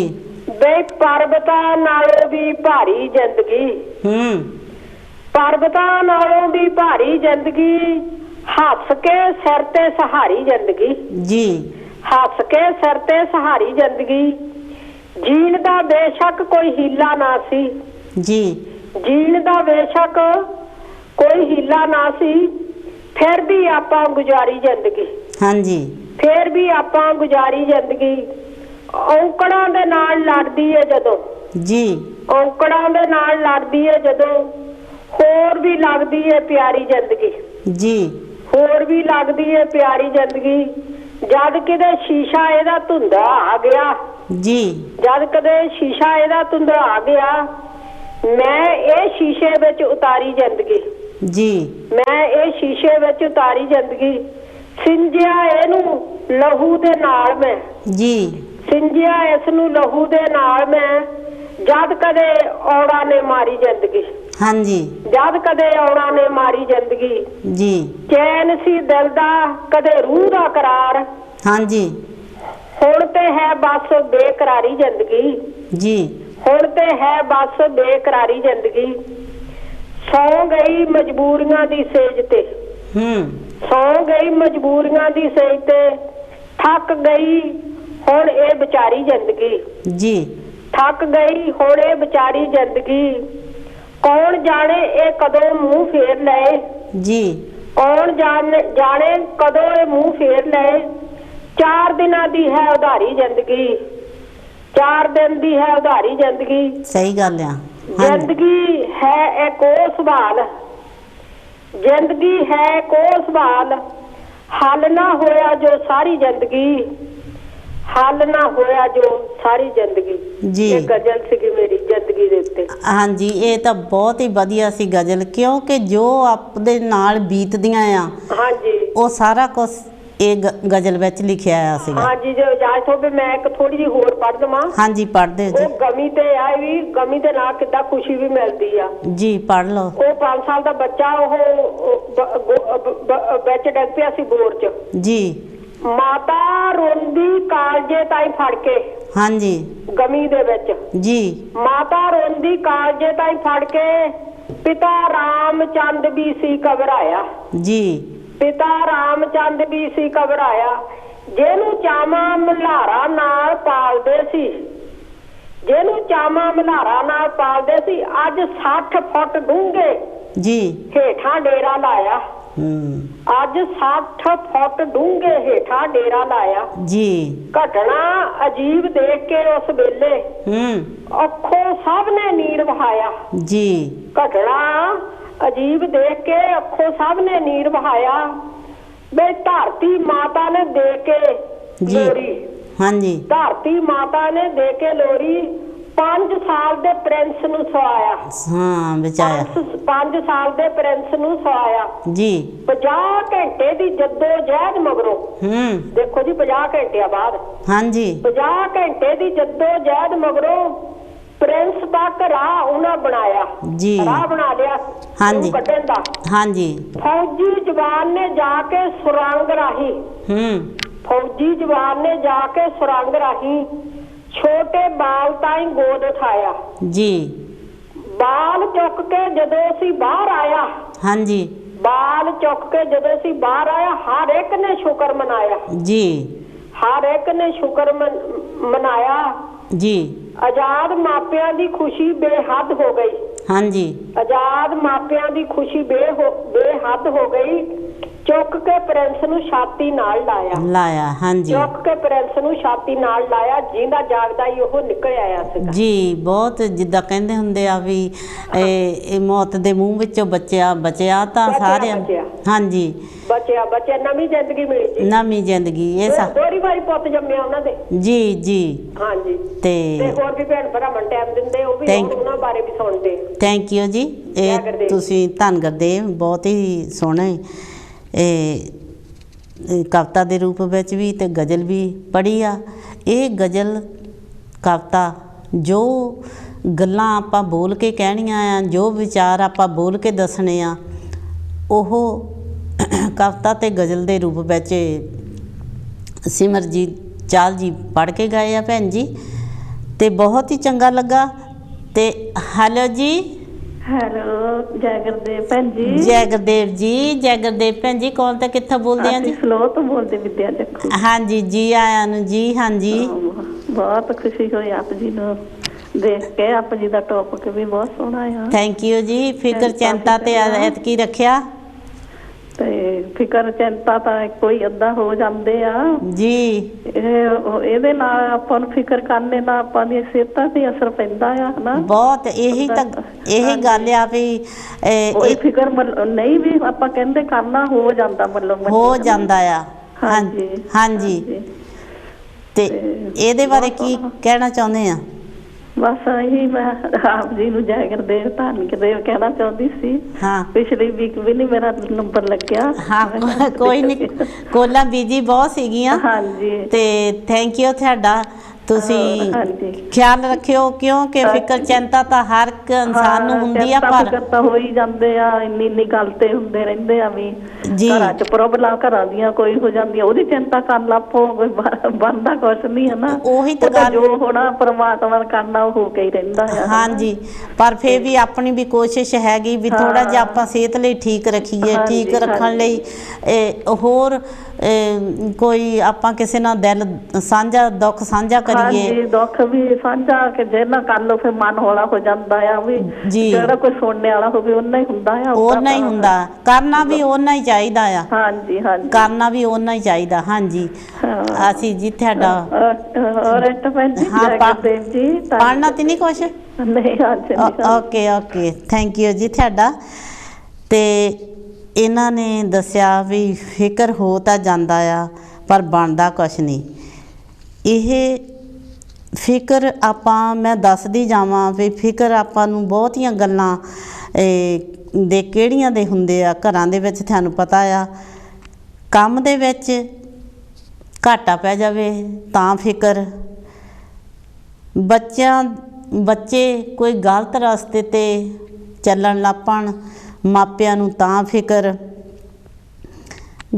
ਬੇ ਪਰਬਤਾਂ ਨਾਲੋਂ ਵੀ ਭਾਰੀ ਜ਼ਿੰਦਗੀ। ਪਰਬਤਾਂ ਨਾਲੋਂ ਵੀ ਭਾਰੀ ਜ਼ਿੰਦਗੀ, ਹੱਸ ਕੇ ਸਿਰ ਤੇ ਸਹਾਰੀ ਜ਼ਿੰਦਗੀ। ਜੀ। ਹੱਸ ਕੇ ਸਿਰ ਤੇ ਸਹਾਰੀ ਜ਼ਿੰਦਗੀ। ਜੀਣ ਦਾ ਬੇਸ਼ੱਕ ਕੋਈ ਹੀਲਾ ਨਾ ਸੀ। ਜੀ। ਜੀਣ ਦਾ ਬੇਸ਼ੱਕ ਕੋਈ ਹੀਲਾ ਨਾ ਸੀ, ਫਿਰ ਵੀ ਆਪਾਂ ਗੁਜ਼ਾਰੀ ਜ਼ਿੰਦਗੀ। ਹਾਂਜੀ। ਫਿਰ ਵੀ ਆਪਾਂ ਗੁਜ਼ਾਰੀ ਜ਼ਿੰਦਗੀ। ਔਂਕੜਾਂ ਦੇ ਨਾਲ ਲੜਦੀ ਏ ਜਦੋਂ। ਜੀ। ਔਂਕੜਾਂ ਦੇ ਨਾਲ ਲੜਦੀ ਏ ਜਦੋਂ, ਹੋਰ ਵੀ ਲੱਗਦੀ ਏ ਪਿਆਰੀ ਜ਼ਿੰਦਗੀ। ਜੀ। ਹੋਰ ਵੀ ਲੱਗਦੀ ਏ ਪਿਆਰੀ ਜ਼ਿੰਦਗੀ। ਜਦ ਕਿਤੇ ਸ਼ੀਸ਼ਾ ਇਹਦਾ ਧੁੰਦਾ ਆ ਗਿਆ। ਜੀ। ਜਦ ਕਦੇ ਸ਼ੀਸ਼ਾ ਇਹਦਾ ਧੁੰਦਾ ਆ ਗਿਆ, ਮੈਂ ਇਹ ਸ਼ੀਸ਼ੇ ਵਿੱਚ ਉਤਾਰੀ ਜ਼ਿੰਦਗੀ। ਜੀ। ਮੈਂ ਇਹ ਸ਼ੀਸ਼ੇ ਵਿੱਚ ਉਤਾਰੀ ਜ਼ਿੰਦਗੀ। ਸਿੰਜਿਆ ਇਹਨੂੰ ਲਹੂ ਦੇ ਨਾਲ ਮੈਂ। ਜੀ। ਸਿੰਜਿਆ ਇਸ ਨੂੰ ਲਹੂ ਦੇ ਨਾਲ ਮੈਂ, ਜਦ ਕਦੇ ਔੜਾ ਨੇ ਮਾਰੀ ਜ਼ਿੰਦਗੀ। ਹਾਂਜੀ। ਜਦ ਕਦੇ ਔੜਾ ਨੇ ਮਾਰੀ ਜ਼ਿੰਦਗੀ। ਜੀ। ਚੈਨ ਸੀ ਦਿਲ ਦਾ, ਕਦੇ ਰੂਹ ਦਾ ਕਰਾਰ। ਹਾਂਜੀ। ਹੁਣ ਤੇ ਹੈ ਬਸ ਬੇਕਰਾਰੀ ਜ਼ਿੰਦਗੀ। ਜੀ। ਹੁਣ ਤੇ ਹੈ ਬਸ ਬੇਕਰਾਰੀ ਜ਼ਿੰਦਗੀ। ਸੌ ਗਈ ਮਜਬੂਰੀਆਂ ਦੀ ਸੇਜ ਤੇ। ਸੌ ਗਈ ਮਜਬੂਰੀਆਂ ਦੀ ਸੇਜ ਤੇ, ਥੱਕ ਗਈ ਹੁਣ ਇਹ ਵਿਚਾਰੀ ਜ਼ਿੰਦਗੀ। ਜੀ। ਥੱਕ ਗਈ ਹੁਣ ਇਹ ਵਿਚਾਰੀ ਜ਼ਿੰਦਗੀ। ਕੌਣ ਜਾਣੇ ਇਹ ਕਦੋਂ ਮੂੰਹ ਫੇਰ ਲਏ। ਜੀ। ਕੌਣ ਜਾਣੇ ਕਦੋਂ ਇਹ ਮੂੰਹ ਫੇਰ ਲਏ। 4 ਦਿਨਾਂ ਦੀ ਹੈ ਉਧਾਰੀ ਜ਼ਿੰਦਗੀ। 4 ਦਿਨ ਦੀ ਹੈ ਉਧਾਰੀ ਜ਼ਿੰਦਗੀ। ਸਹੀ ਗੱਲ ਆ। ਜ਼ਿੰਦਗੀ ਹੈ ਇੱਕ ਉਹ ਸਵਾਲ। ਜ਼ਿੰਦਗੀ ਹੈ ਇੱਕ ਉਹ ਸਵਾਲ, ਹੱਲ ਨਾ ਹੋਇਆ ਜੋ ਸਾਰੀ ਜ਼ਿੰਦਗੀ। ਹੱਲ ਨਾ ਹੋਇਆ ਜੋ ਸਾਰੀ ਜ਼ਿੰਦਗੀ। ਜੀ। ਇਹ ਗਜ਼ਲ ਸੀਗੀ ਮੇਰੀ ਜ਼ਿੰਦਗੀ ਦੇ ਉੱਤੇ। ਹਾਂਜੀ, ਇਹ ਤਾਂ ਬਹੁਤ ਹੀ ਵਧੀਆ ਸੀ ਗਜ਼ਲ, ਕਿਉਂਕਿ ਜੋ ਆਪਦੇ ਨਾਲ ਬੀਤਦੀਆਂ ਆ। ਹਾਂਜੀ, ਉਹ ਸਾਰਾ ਕੁਝ ਇਹ ਗਜ਼ਲ ਵਿੱਚ ਲਿਖਿਆ ਆ ਸੀਗਾ। ਹਾਂਜੀ, ਜੇ ਇਜਾਜ਼ਤ ਹੋਵੇ ਮੈਂ ਇੱਕ ਥੋੜੀ ਜਿਹੀ ਹੋਰ ਪੜ੍ਹ ਦਵਾਂ। ਹਾਂਜੀ, ਪੜ੍ਹਦੇ ਜੀ। ਉਹ ਗਮੀ ਤੇ ਆ ਵੀ, ਗਮੀ ਦੇ ਨਾਲ ਕਿੱਦਾਂ ਖੁਸ਼ੀ ਵੀ ਮਿਲਦੀ ਆ। ਜੀ, ਪੜ੍ਹ ਲਓ। ਉਹ 5 ਸਾਲ ਦਾ ਬੱਚਾ ਉਹ ਵਿੱਚ ਡਿੱਗ ਪਿਆ ਸੀ ਬੋਰ 'ਚ। ਜੀ। ਮਾਤਾ ਰੋਂਦੀ ਕਾਲਜੇ ਤਾਈਂ ਫੜ ਕੇ। ਹਾਂਜੀ। ਗਮੀ ਦੇ ਵਿੱਚ। ਜੀ। ਮਾਤਾ ਰੋਂਦੀ ਕਾਲਜੇ ਤਾਈਂ ਫੜ ਕੇ, ਪਿਤਾ ਰਾਮਚੰਦ ਵੀ ਸੀ ਘਬਰਾਇਆ। ਜੀ। ਪਿਤਾ ਰਾਮਚੰਦ ਵੀ ਸੀ ਘਬਰਾਇਆ। ਜਿਹਨੂੰ ਚਾਵਾਂ ਮल्हारा ਨਾਲ ਪਾਲਦੇ ਸੀ, ਜਿਹਨੂੰ ਚਾਵਾਂ ਮल्हारा ਨਾਲ ਪਾਲਦੇ ਸੀ, ਅੱਜ 60 ਫੁੱਟ ਡੂੰਘੇ ਜੀ ਹੇਠਾਂ ਡੇਰਾ ਲਾਇਆ। ਅੱਜ 60 ਫੁੱਟ ਡੂੰਘੇ ਹੇਠਾਂ ਡੇਰਾ ਲਾਇਆ। ਜੀ। ਘਟਨਾ ਅਜੀਬ ਦੇਖ ਕੇ ਉਸ ਵੇਲੇ ਅੱਖੋਂ ਸਭ ਨੇ ਨੀਰ ਵਹਾਇਆ। ਜੀ। ਘਟਨਾ ਅਜੀਬ ਦੇਖ ਕੇ ਅੱਖੋਂ ਸਭ ਨੇ ਨੀਰ ਵਹਾਇਆ। ਬੇ ਧਰਤੀ ਮਾਤਾ ਨੇ ਦੇ ਕੇ ਲੋਰੀ। ਹਾਂਜੀ। ਧਰਤੀ ਮਾਤਾ ਨੇ ਦੇ ਕੇ ਲੋਰੀ, 5 ਸਾਲ ਦੇ ਪ੍ਰਿੰਸ ਨੂੰ ਸਵਾਇਆ। ਹਾਂ, ਬਚਾਇਆ। 5 ਸਾਲ ਦੇ ਪ੍ਰਿੰਸ ਨੂੰ ਸਵਾਇਆ। ਜੀ। 50 ਘੰਟੇ ਦੀ ਜੱਦੋ ਜਹਿਦ ਮਗਰੋਂ। ਦੇਖੋ ਜੀ, 50 ਘੰਟਿਆਂ ਬਾਅਦ। ਹਾਂਜੀ। 50 ਘੰਟੇ ਦੀ ਜੱਦੋ ਜਹਿਦ ਮਗਰੋਂ ਪ੍ਰਿੰਸ ਦਾ ਘਰਾ ਉਹਨਾਂ ਬਣਾਇਆ ਜੀ ਰਾਹ ਬਣਾ ਲਿਆ ਹਾਂਜੀ ਕੱਢਣ ਦਾ ਹਾਂਜੀ ਫੌਜੀ ਜਵਾਨ ਨੇ ਜਾ ਕੇ ਸੁਰੰਗ ਰਾਹੀਂ ਫੌਜੀ ਜਵਾਨ ਨੇ ਜਾ ਕੇ ਸੁਰੰਗ ਰਾਹੀਂ ਛੋਟੇ ਬਾਲ ਤਾਈਂ ਗੋਦ ਉਠਾਇਆ ਜੀ ਬਾਲ ਚੁੱਕ ਕੇ ਜਦੋਂ ਅਸੀਂ ਬਾਹਰ ਆਇਆ ਹਾਂਜੀ ਬਾਲ ਚੁੱਕ ਕੇ ਜਦੋਂ ਅਸੀਂ ਬਾਹਰ ਆਇਆ ਹਰ ਇੱਕ ਨੇ ਸ਼ੁਕਰ ਮਨਾਇਆ ਜੀ ਹਰ ਇੱਕ ਨੇ ਸ਼ੁਕਰ ਮਨਾਇਆ ਜੀ ਆਜ਼ਾਦ ਮਾਪਿਆਂ ਦੀ ਖੁਸ਼ੀ ਬੇਹੱਦ ਹੋ ਗਈ ਹਾਂਜੀ ਆਜ਼ਾਦ ਮਾਪਿਆਂ ਦੀ ਖੁਸ਼ੀ ਬੇਹੱਦ ਹੋ ਗਈ ਚੁੱਕ ਕੇ ਪ੍ਰਿੰਸ ਨੂੰ ਛਾਤੀ ਨਾਲ ਲਾਇਆ ਹਾਂਜੀ ਚੁੱਕ ਕੇ ਪ੍ਰਿੰਸ ਨੂੰ ਛਾਤੀ ਨਾਲ ਲਾਇਆ ਜਿੰਦਾ ਜਾਗਦਾ ਹੀ ਉਹ ਨਿਕਲ ਆਇਆ ਸੀਗਾ ਜੀ ਬਹੁਤ ਜਿੱਦਾਂ ਕਹਿੰਦੇ ਹੁੰਦੇ ਆ ਵੀ ਇਹ ਮੌਤ ਦੇ ਮੂੰਹ ਵਿੱਚੋਂ ਬਚਿਆ ਤਾਂ ਸਾਰਿਆਂ ਹਾਂਜੀ ਬਚਿਆ ਨਵੀਂ ਜ਼ਿੰਦਗੀ ਮਿਲੀ ਜੀ ਨਵੀਂ ਜ਼ਿੰਦਗੀ ਇਹ ਦੋਹਰੀ ਵਾਰੀ ਪੁੱਤ ਜੰਮਿਆ ਉਹਨਾਂ ਦੇ ਜੀ ਹਾਂਜੀ ਤੇ ਹੋਰ ਵੀ ਭੈਣ ਭਰਾਵਾਂ ਟਾਈਮ ਦਿੰਦੇ ਉਹ ਵੀ ਉਹਨਾਂ ਬਾਰੇ ਵੀ ਸੁਣਦੇ ਥੈਂਕ ਯੂ ਜੀ ਇਹ ਤੁਸੀਂ ਧੰਨਵਾਦ ਬਹੁਤ ਹੀ ਸੋਹਣੇ ਕਵਿਤਾ ਦੇ ਰੂਪ ਵਿੱਚ ਵੀ ਤੇ ਗਜ਼ਲ ਵੀ ਪੜ੍ਹੀ ਆ ਇਹ ਗਜ਼ਲ ਕਵਿਤਾ ਜੋ ਗੱਲਾਂ ਆਪਾਂ ਬੋਲ ਕੇ ਕਹਿਣੀਆਂ ਆ ਜੋ ਵਿਚਾਰ ਆਪਾਂ ਬੋਲ ਕੇ ਦੱਸਣੇ ਆ ਉਹ ਕਵਿਤਾ ਤੇ ਗਜ਼ਲ ਦੇ ਰੂਪ ਵਿੱਚ ਸਿਮਰਜੀਤ ਚਾਹਲ ਜੀ ਪੜ੍ਹ ਕੇ ਗਏ ਆ ਭੈਣ ਜੀ ਤੇ ਬਹੁਤ ਹੀ ਚੰਗਾ ਲੱਗਾ ਤੇ ਹੈਲੋ ਜੀ ਹੈਲੋ ਜੈ ਗੁਰਦੇਵ ਭੈਣ ਜੀ ਜੈ ਗੁਰਦੇਵ ਭੈਣ ਜੀ ਕੌਣ ਤੇ ਕਿੱਥੋਂ ਬੋਲਦੇ ਆ ਜੀ ਸਲੋ ਤੋਂ ਬੋਲਦੇ ਵਿਦਿਆ ਚੱਕੂ ਹਾਂਜੀ ਜੀ ਆਇਆਂ ਨੂੰ ਜੀ ਹਾਂਜੀ ਬਹੁਤ ਖੁਸ਼ੀ ਹੋਈ ਆਪ ਜੀ ਨੂੰ ਦੇਖ ਕੇ ਆਪ ਜੀ ਦਾ ਟੌਪਿਕ ਵੀ ਬਹੁਤ ਸੋਹਣਾ ਆ ਥੈਂਕ ਯੂ ਜੀ ਫਿਕਰ ਚਿੰਤਾ ਤੇ ਐਤਕੀ ਰੱਖਿਆ ਤੇ ਫਿਕਰ ਚਿੰਤਾ ਤਾਂ ਕੋਈ ਅੱਧਾ ਹੋ ਜਾਂਦੇ ਆ ਜੀ ਇਹਦੇ ਨਾਲ ਆਪਾਂ ਨੂੰ ਫਿਕਰ ਕਰਨੇ ਨਾਲ ਆਪਾਂ ਦੀ ਸਿਹਤਾਂ ਤੇ ਅਸਰ ਪੈਂਦਾ ਆ ਹਨਾ ਬਹੁਤ ਇਹੀ ਗੱਲ ਆ ਵੀ ਕੋਈ ਫਿਕਰ ਨਹੀਂ ਵੀ ਆਪਾਂ ਕਹਿੰਦੇ ਕਰਨਾ ਹੋ ਜਾਂਦਾ ਮਤਲਬ ਹੋ ਜਾਂਦਾ ਆ ਹਾਂਜੀ ਤੇ ਇਹਦੇ ਬਾਰੇ ਕੀ ਕਹਿਣਾ ਚਾਹੁੰਦੇ ਆ ਬਸ ਇਹੀ ਮੈਂ ਆਪ ਜੀ ਨੂੰ ਜੈ ਗੁਰਦੇਵ ਧੰਨਵਾਦ ਕਹਿਣਾ ਚਾਹੁੰਦੀ ਸੀ ਪਿਛਲੀ ਵੀਕ ਵੀ ਨਹੀਂ ਮੇਰਾ ਨੰਬਰ ਲੱਗਿਆ ਕੋਈ ਨਹੀਂ ਕੋਲਾਂ ਬੀਜੀ ਬਹੁਤ ਸੀਗੀਆਂ ਹਾਂਜੀ ਤੇ ਥੈਂਕ ਯੂ ਤੁਹਾਡਾ ਤੁਸੀਂ ਖਿਆਲ ਰੱਖਿਓ ਕਿਉਂਕਿ ਫਿਕਰ ਚਿੰਤਾ ਤਾਂ ਹਰ ਇੱਕ ਇਨਸਾਨ ਨੂੰ ਹੁੰਦੀ ਆ ਪਰ ਤਾਂ ਹੋ ਹੀ ਜਾਂਦੇ ਆ ਇੰਨੀ ਗੱਲ ਤੇ ਹੁੰਦੇ ਰਹਿੰਦੇ ਆ ਵੀ ਘਰਾਂ 'ਚ ਪ੍ਰੋਬਲਮ ਘਰਾਂ ਦੀਆਂ ਕੋਈ ਹੋ ਜਾਂਦੀ ਉਹਦੀ ਚਿੰਤਾ ਕਰਨ ਲੱਪੋ ਬਣਦਾ ਕੁਛ ਨਹੀਂ ਹੈ ਨਾ ਉਹੀ ਤਾਂ ਗੱਲ ਜੋ ਹੋਣਾ ਪਰਮਾਤਮਾ ਨੇ ਕਰਨਾ ਉਹ ਹੋ ਕੇ ਹੀ ਰਹਿੰਦਾ ਆ ਹਾਂਜੀ ਪਰ ਫਿਰ ਵੀ ਆਪਣੀ ਵੀ ਕੋਸ਼ਿਸ਼ ਹੈਗੀ ਵੀ ਥੋੜਾ ਜਿਹਾ ਆਪਾਂ ਸਿਹਤ ਲਈ ਠੀਕ ਰੱਖੀਏ ਠੀਕ ਰੱਖਣ ਲਈ ਹੋਰ ਕੋਈ ਆਪਾਂ ਕਿਸੇ ਨਾਲ ਦਿਲ ਸਾਂਝਾ ਦੁੱਖ ਸਾਂਝਾ ਕਰੀਏ ਦੁੱਖ ਵੀ ਸਾਂਝਾ ਕਿ ਜੇ ਨਾ ਕਰ ਲਓ ਫਿਰ ਮਨ ਹੌਲਾ ਹੋ ਜਾਂਦਾ ਆ ਵੀ ਜਿਹੜਾ ਕੋਈ ਸੁਣਨੇ ਵਾਲਾ ਹੋਵੇ ਉਹਨਾਂ ਹੀ ਹੁੰਦਾ ਆ ਉਹਨਾਂ ਹੀ ਹੁੰਦਾ ਕਰਨਾ ਵੀ ਉਹਨਾਂ ਹੀ ਚਾਹੀਦਾ ਆ ਹਾਂਜੀ ਕਰਨਾ ਵੀ ਉਹਨਾਂ ਹੀ ਚਾਹੀਦਾ ਹਾਂਜੀ ਅਸੀਂ ਜੀ ਤੁਹਾਡਾ ਪੜ੍ਹਨਾ ਤੇ ਨਹੀਂ ਕੁਛ ਓਕੇ ਥੈਂਕ ਯੂ ਜੀ ਤੁਹਾਡਾ ਤੇ ਇਹਨਾਂ ਨੇ ਦੱਸਿਆ ਵੀ ਫਿਕਰ ਹੋ ਤਾਂ ਜਾਂਦਾ ਆ ਪਰ ਬਣਦਾ ਕੁਛ ਨਹੀਂ ਇਹ ਫਿਕਰ ਆਪਾਂ ਮੈਂ ਦੱਸਦੀ ਜਾਵਾਂ ਵੀ ਫਿਕਰ ਆਪਾਂ ਨੂੰ ਬਹੁਤੀਆਂ ਗੱਲਾਂ ਦੇ ਕਿਹੜੀਆਂ ਦੇ ਹੁੰਦੇ ਆ ਘਰਾਂ ਦੇ ਵਿੱਚ ਤੁਹਾਨੂੰ ਪਤਾ ਆ ਕੰਮ ਦੇ ਵਿੱਚ ਘਾਟਾ ਪੈ ਜਾਵੇ ਤਾਂ ਫਿਕਰ ਬੱਚੇ ਕੋਈ ਗਲਤ ਰਸਤੇ ਤੇ ਚੱਲਣ ਲੱਗ ਪਣ ਮਾਪਿਆਂ ਨੂੰ ਤਾਂ ਫਿਕਰ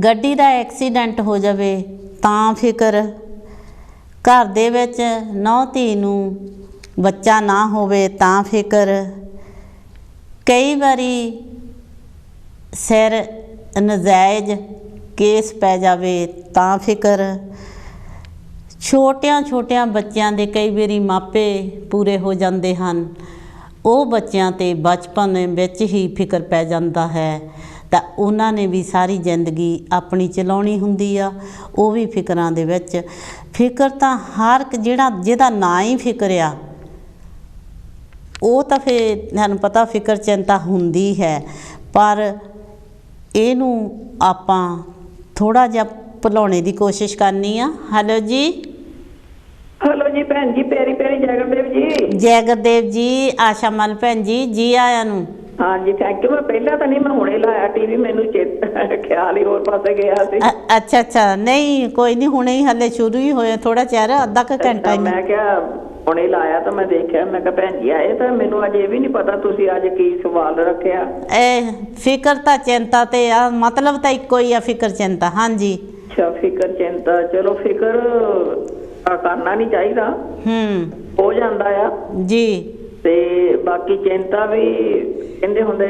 ਗੱਡੀ ਦਾ ਐਕਸੀਡੈਂਟ ਹੋ ਜਾਵੇ ਤਾਂ ਫਿਕਰ ਘਰ ਦੇ ਵਿੱਚ ਨੌਂ ਧੀ ਨੂੰ ਬੱਚਾ ਨਾ ਹੋਵੇ ਤਾਂ ਫਿਕਰ ਕਈ ਵਾਰੀ ਸਿਰ ਨਜਾਇਜ਼ ਕੇਸ ਪੈ ਜਾਵੇ ਤਾਂ ਫਿਕਰ ਛੋਟਿਆਂ ਬੱਚਿਆਂ ਦੇ ਕਈ ਵਾਰੀ ਮਾਪੇ ਪੂਰੇ ਹੋ ਜਾਂਦੇ ਹਨ ਉਹ ਬੱਚਿਆਂ 'ਤੇ ਬਚਪਨ ਵਿੱਚ ਹੀ ਫਿਕਰ ਪੈ ਜਾਂਦਾ ਹੈ ਤਾਂ ਉਹਨਾਂ ਨੇ ਵੀ ਸਾਰੀ ਜ਼ਿੰਦਗੀ ਆਪਣੀ ਚਲਾਉਣੀ ਹੁੰਦੀ ਆ ਉਹ ਵੀ ਫਿਕਰਾਂ ਦੇ ਵਿੱਚ ਫਿਕਰ ਤਾਂ ਹਰ ਇੱਕ ਜਿਹਦਾ ਨਾਂ ਹੀ ਫਿਕਰ ਆ ਉਹ ਤਾਂ ਫਿਰ ਤੁਹਾਨੂੰ ਪਤਾ ਫਿਕਰ ਚਿੰਤਾ ਹੁੰਦੀ ਹੈ ਪਰ ਇਹਨੂੰ ਆਪਾਂ ਥੋੜ੍ਹਾ ਜਿਹਾ ਭੁਲਾਉਣੇ ਦੀ ਕੋਸ਼ਿਸ਼ ਕਰਨੀ ਆ ਹੈਲੋ ਜੀ ਭੈਣ ਜੀ ਪਿਆਰੀ ਜੈ ਗੁਰਦੇਵ ਜੀ ਆਸ਼ਾ ਮਲ ਭੈਣ ਜੀ ਆਇਆਂ ਨੂੰ ਹਾਂਜੀ ਥੈਂਕ ਯੂ ਮੈਂ ਪਹਿਲਾਂ ਤਾਂ ਨਹੀਂ ਮੈਂ ਹੁਣੇ ਲਾਇਆ ਟੀਵੀ ਮੈਨੂੰ ਖਿਆਲ ਹੀ ਹੋਰ ਪਾਸੇ ਗਿਆ ਸੀ ਅੱਛਾ ਨਹੀਂ ਕੋਈ ਨਹੀਂ ਹੁਣੇ ਹੀ ਹਲੇ ਸ਼ੁਰੂ ਹੀ ਹੋਇਆ ਥੋੜਾ ਚਿਰ ਅੱਧਾ ਕੁ ਘੰਟਾ ਹੀ ਮੈਂ ਕਿਹਾ ਹੁਣੇ ਲਾਇਆ ਤਾਂ ਮੈਂ ਦੇਖਿਆ, ਮੈਂ ਕਿਹਾ ਭੈਣ ਜੀ ਆਏ ਤਾਂ ਮੈਨੂੰ ਅੱਜ ਇਹ ਵੀ ਨਹੀਂ ਪਤਾ ਤੁਸੀਂ ਅੱਜ ਕੀ ਸਵਾਲ ਰੱਖਿਆ। ਇਹ ਫਿਕਰ ਤਾਂ ਚਿੰਤਾ ਤੇ ਆ, ਮਤਲਬ ਤਾਂ ਇੱਕੋ ਹੀ ਆ, ਫਿਕਰ ਚਿੰਤਾ। ਹਾਂਜੀ ਅੱਛਾ, ਫਿਕਰ ਚਿੰਤਾ, ਚਲੋ ਫਿਕਰ ਕਰਨਾ ਨਹੀਂ ਚਾਹੀਦਾ, ਹੋ ਜਾਂਦਾ ਆ ਜੀ। ਤੇ ਬਾਕੀ ਚਿੰਤਾ ਵੀ ਕਹਿੰਦੇ ਹੁੰਦੇ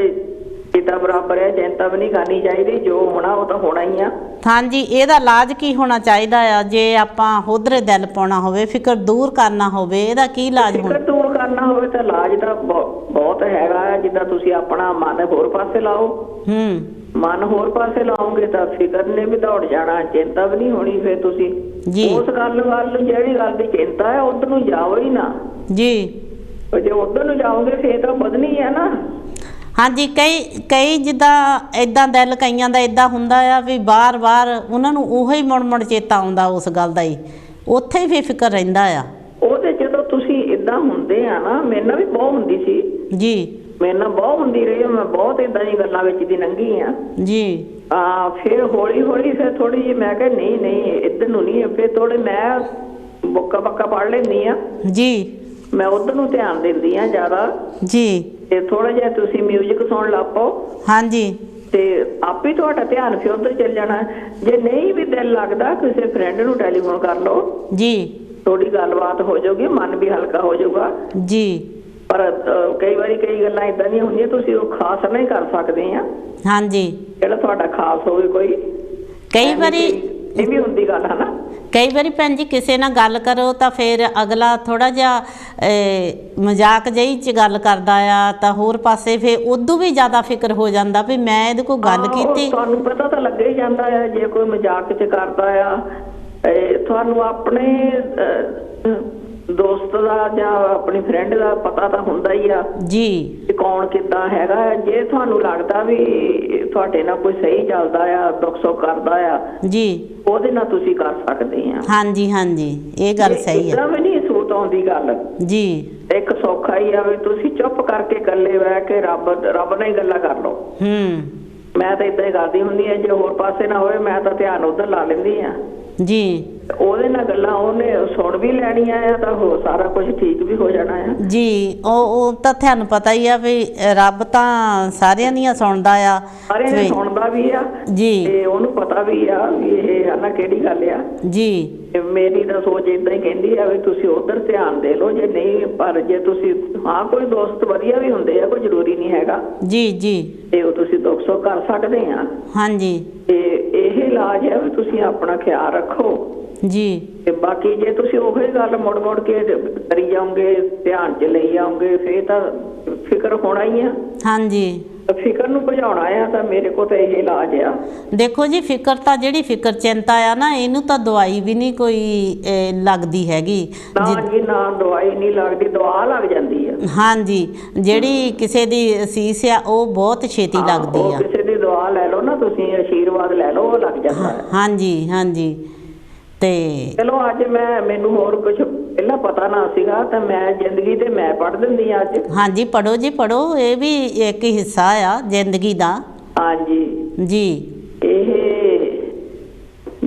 ਪਿਤਾ ਬਰਾਬਰ ਹੈ, ਚਿੰਤਾ ਵੀ ਨਹੀਂ ਕਰਨੀ ਚਾਹੀਦੀ, ਜੋ ਹੋਣਾ ਉਹ ਤਾਂ ਹੋਣਾ ਹੀ ਆ। ਹਾਂਜੀ, ਇਹਦਾ ਇਲਾਜ ਕੀ ਹੋਣਾ ਚਾਹੀਦਾ ਆ? ਜੇ ਆਪਾਂ ਉਧਰੇ ਦਿਲ ਪਾਉਣਾ ਹੋਵੇ, ਫਿਕਰ ਦੂਰ ਕਰਨਾ ਹੋਵੇ, ਇਹਦਾ ਕੀ ਇਲਾਜ ਹੋਣਾ? ਫਿਕਰ ਦੂਰ ਕਰਨਾ ਹੋਵੇ ਤਾਂ ਇਲਾਜ ਤਾਂ ਬਹੁਤ ਹੈਗਾ। ਜਿੱਦਾਂ ਤੁਸੀਂ ਆਪਣਾ ਮਨ ਹੋਰ ਪਾਸੇ ਲਾਓ, ਮਨ ਹੋਰ ਪਾਸੇ ਲਾਓਗੇ ਤਾਂ ਫਿਕਰ ਨੇ ਵੀ ਦੌੜ ਜਾਣਾ, ਚਿੰਤਾ ਵੀ ਨਹੀਂ ਹੋਣੀ। ਫਿਰ ਤੁਸੀਂ ਉਸ ਗੱਲ ਵੱਲ, ਜਿਹੜੀ ਗੱਲ ਦੀ ਚਿੰਤਾ ਹੈ ਉਧਰ ਨੂੰ ਜਾਓ ਹੀ ਨਾ ਜੀ। ਜੇ ਉਧਰ ਨੂੰ ਜਾਓਗੇ ਫੇਰ ਤਾਂ ਵਧਣੀ ਹੈ ਨਾ। ਹਾਂਜੀ, ਕਈ ਜਿੱਦਾਂ ਏਦਾਂ ਦਿਲ ਕਈਆਂ ਦਾ ਏਦਾਂ ਹੁੰਦਾ ਆ ਵੀ ਬਾਰ-ਬਾਰ ਉਹਨਾਂ ਨੂੰ ਉਹੋ ਹੀ ਮੁੜ ਚੇਤਾ ਆਉਂਦਾ ਉਸ ਗੱਲ ਦਾ ਹੀ, ਉੱਥੇ ਹੀ ਫਿਕਰ ਰਹਿੰਦਾ ਆ। ਉਹ ਤੇ ਜਦੋਂ ਤੁਸੀਂ ਏਦਾਂ ਹੁੰਦੇ ਆ ਨਾ, ਮੇਰੇ ਨਾਲ ਵੀ ਬਹੁਤ ਹੁੰਦੀ ਸੀ ਜੀ, ਮੇਰੇ ਨਾਲ ਬਹੁਤ ਹੁੰਦੀ ਰਹੀ, ਮੈਂ ਬਹੁਤ ਏਦਾਂ ਦੀ ਗੱਲਾਂ ਵਿੱਚ ਦੀ ਲੰਘੀ ਆ ਜੀ। ਫਿਰ ਹੌਲੀ ਫਿਰ ਥੋੜੀ ਜਿਹੀ ਮੈਂ ਕਿਹਾ ਨਹੀਂ ਇੱਧਰ ਨੂੰ ਨਹੀਂ, ਫਿਰ ਥੋੜੇ ਮੈਂ ਬੁੱਕਾ ਬੱਕਾ ਪੜ੍ਹ ਲੈਂਦੀ ਆ ਜੀ, ਮੈਂ ਉਧਰ ਨੂੰ ਧਿਆਨ ਦਿੰਦੀ ਆ ਜ਼ਿਆਦਾ ਜੀ। ਤੇ ਥੋੜਾ ਜਿਹਾ ਤੁਸੀਂ ਮਿਊਜ਼ਿਕ ਸੁਣਨ ਲੱਗ ਪਓ, ਹਾਂਜੀ, ਤੇ ਆਪੇ ਤੁਹਾਡਾ ਧਿਆਨ ਫਿਰ ਉਧਰ ਚੱਲ ਜਾਣਾ। ਜੇ ਨਹੀਂ ਵੀ ਦਿਲ ਲੱਗਦਾ, ਕਿਸੇ ਫਰੈਂਡ ਨੂੰ ਟੈਲੀਫੋਨ ਕਰ ਲਓ ਜੀ, ਥੋੜੀ ਗੱਲਬਾਤ ਹੋ ਜਾਊਗੀ, ਮਨ ਵੀ ਹਲਕਾ ਹੋ ਜਾਊਗਾ ਜੀ। ਪਰ ਕਈ ਵਾਰੀ ਕਈ ਗੱਲਾਂ ਏਦਾਂ ਦੀਆਂ ਹੁੰਦੀਆਂ, ਤੁਸੀਂ ਉਹ ਖਾਸ ਨਹੀਂ ਕਰ ਸਕਦੇ ਆ। ਹਾਂਜੀ, ਜਿਹੜਾ ਤੁਹਾਡਾ ਖਾਸ ਹੋਵੇ ਕੋਈ, ਕਈ ਵਾਰੀ ਇਹ ਵੀ ਹੁੰਦੀ ਗੱਲ ਹੈ ਨਾ। ਕਈ ਵਾਰੀ ਭੈਣ ਜੀ ਕਿਸੇ ਨਾਲ ਗੱਲ ਕਰੋ ਤਾਂ ਫਿਰ ਅਗਲਾ ਥੋੜਾ ਜਿਹਾ ਮਜ਼ਾਕ ਜਿਹੀ ਚ ਗੱਲ ਕਰਦਾ ਆ, ਤਾਂ ਹੋਰ ਪਾਸੇ ਫਿਰ ਉਦੋਂ ਵੀ ਜ਼ਿਆਦਾ ਫਿਕਰ ਹੋ ਜਾਂਦਾ ਵੀ ਮੈਂ ਇਹਦੇ ਕੋਲ ਗੱਲ ਕੀਤੀ। ਤੁਹਾਨੂੰ ਪਤਾ ਤਾਂ ਲੱਗ ਹੀ ਜਾਂਦਾ ਆ, ਜੇ ਕੋਈ ਮਜ਼ਾਕ ਚ ਕਰਦਾ ਆ, ਤੁਹਾਨੂੰ ਆਪਣੇ ਦੋਸਤ ਦਾ ਜਾਂ ਆਪਣੀ ਫਰੈਂਡ ਦਾ ਪਤਾ ਤਾਂ ਹੁੰਦਾ ਹੀ ਆ ਜੀ, ਕੌਣ ਕਿੱਦਾਂ ਹੈਗਾ। ਜੇ ਤੁਹਾਨੂੰ ਲੱਗਦਾ ਵੀ ਤੁਹਾਡੇ ਨਾਲ ਕੋਈ ਸਹੀ ਚੱਲਦਾ ਆ, ਦੁੱਖ ਸੁੱਖ ਕਰਦਾ ਆ ਜੀ, ਉਹਦੇ ਨਾਲ ਤੁਸੀਂ ਕਰ ਸਕਦੇ ਆ। ਹਾਂਜੀ, ਇਹ ਗੱਲ ਸਹੀ ਹੈ। ਵੀ ਨਹੀਂ ਸੂਤ ਆਉਂਦੀ ਗੱਲ ਜੀ, ਇੱਕ ਸੌਖਾ ਹੀ ਆ ਵੀ ਤੁਸੀਂ ਚੁੱਪ ਕਰਕੇ ਇਕੱਲੇ ਬਹਿ ਕੇ ਰੱਬ ਨਾਲ ਹੀ ਗੱਲਾਂ ਕਰ ਲਓ। ਮੈਂ ਤਾਂ ਏਦਾਂ ਹੀ ਕਰਦੀ ਹੁੰਦੀ ਆ, ਜੇ ਹੋਰ ਪਾਸੇ ਨਾ ਹੋਵੇ ਮੈਂ ਤਾਂ ਧਿਆਨ ਉਧਰ ਲਾ ਲੈਂਦੀ ਆ ਜੀ। ਉਹਦੇ ਨਾਲ ਗੱਲਾਂ ਉਹਨੇ ਸੁਣ ਵੀ ਲੈਣੀਆਂ ਆ, ਤਾਂ ਹੋ ਸਾਰਾ ਕੁਝ ਠੀਕ ਵੀ ਹੋ ਜਾਣਾ ਆ ਜੀ। ਉਹ ਤਾਂ ਤੁਹਾਨੂੰ ਪਤਾ ਹੀ ਆ ਵੀ ਰੱਬ ਤਾਂ ਸਾਰਿਆਂ ਦੀਆਂ ਸੁਣਦਾ ਆ, ਸਾਰਿਆਂ ਦੀ ਸੁਣਦਾ ਵੀ ਆ ਜੀ, ਤੇ ਉਹਨੂੰ ਪਤਾ ਵੀ ਆ ਵੀ ਇਹ ਹੈ ਨਾ ਕਿਹੜੀ ਗੱਲ ਆ ਜੀ। ਮੇਰੀ ਤਾਂ ਸੋਚ ਏਦਾਂ ਹੀ ਕਹਿੰਦੀ ਆ ਵੀ ਤੁਸੀਂ ਉਧਰ ਧਿਆਨ ਦੇ ਲਓ, ਜੇ ਨਹੀਂ, ਪਰ ਜੇ ਤੁਸੀਂ ਕੋਈ ਦੋਸਤ ਵਧੀਆ ਵੀ ਹੁੰਦੇ ਆ, ਕੋਈ ਜ਼ਰੂਰੀ ਨਹੀਂ ਹੈਗਾ ਜੀ, ਤੇ ਉਹ ਤੁਸੀਂ ਦੁੱਖ ਸੁੱਖ ਕਰ ਸਕਦੇ ਆ। ਹਾਂਜੀ, ਤੇ ਇਹ ਇਲਾਜ ਹੈ ਵੀ ਤੁਸੀਂ ਆਪਣਾ ਖਿਆਲ ਰੱਖੋ ਜੀ। ਤੇ ਬਾਕੀ ਜੇ ਤੁਸੀਂ ਉਹੀ ਗੱਲ ਮੁੜ ਕੇ ਕਰੀ ਜਾਓਗੇ, ਧਿਆਨ ਚ ਲਈ ਜਾਓਗੇ, ਫੇਰ ਤਾਂ ਫਿਕਰ ਹੋਣਾ ਹੀ ਆ। ਹਾਂਜੀ, ਫਿਕਰ ਨੂੰ ਭਜਾਉਣਾ ਆ ਤਾਂ ਮੇਰੇ ਕੋਲ ਤਾਂ ਇਹ ਇਲਾਜ ਆ। ਦੇਖੋ ਜੀ, ਫਿਕਰ ਤਾਂ ਜਿਹੜੀ ਫਿਕਰ ਚਿੰਤਾ ਆ ਨਾ, ਇਹਨੂੰ ਤਾਂ ਦਵਾਈ ਵੀ ਨਹੀਂ ਕੋਈ ਲੱਗਦੀ ਹੈਗੀ ਨਾ ਜੀ, ਨਾ ਦਵਾਈ ਨਹੀਂ ਲੱਗਦੀ, ਦਵਾ ਲੱਗ ਜਾਂਦੀ ਆ। ਹਾਂਜੀ, ਜਿਹੜੀ ਕਿਸੇ ਦੀ ਅਸੀਸ ਆ ਉਹ ਬਹੁਤ ਛੇਤੀ ਲੱਗਦੀ ਆ। ਕਿਸੇ ਦੀ ਦਵਾ ਲੈ ਲਓ ਨਾ ਤੁਸੀਂ, ਆਸ਼ੀਰਵਾਦ ਲੈ ਲਓ, ਉਹ ਲੱਗ ਜਾਂਦਾ। ਹਾਂਜੀ, ਤੇ ਚਲੋ ਅੱਜ ਮੈਨੂੰ ਹੋਰ ਕੁਝ ਪਹਿਲਾਂ ਪਤਾ ਨਾ ਸੀਗਾ, ਤਾਂ ਮੈਂ ਜ਼ਿੰਦਗੀ ਤੇ ਮੈਂ ਪੜ੍ਹ ਦਿੰਦੀ ਆ ਅੱਜ। ਹਾਂਜੀ, ਪੜ੍ਹੋ ਜੀ, ਪੜ੍ਹੋ, ਇਹ ਵੀ ਇੱਕ ਹਿੱਸਾ ਆ ਜ਼ਿੰਦਗੀ ਦਾ। ਹਾਂਜੀ ਜੀ, ਇਹ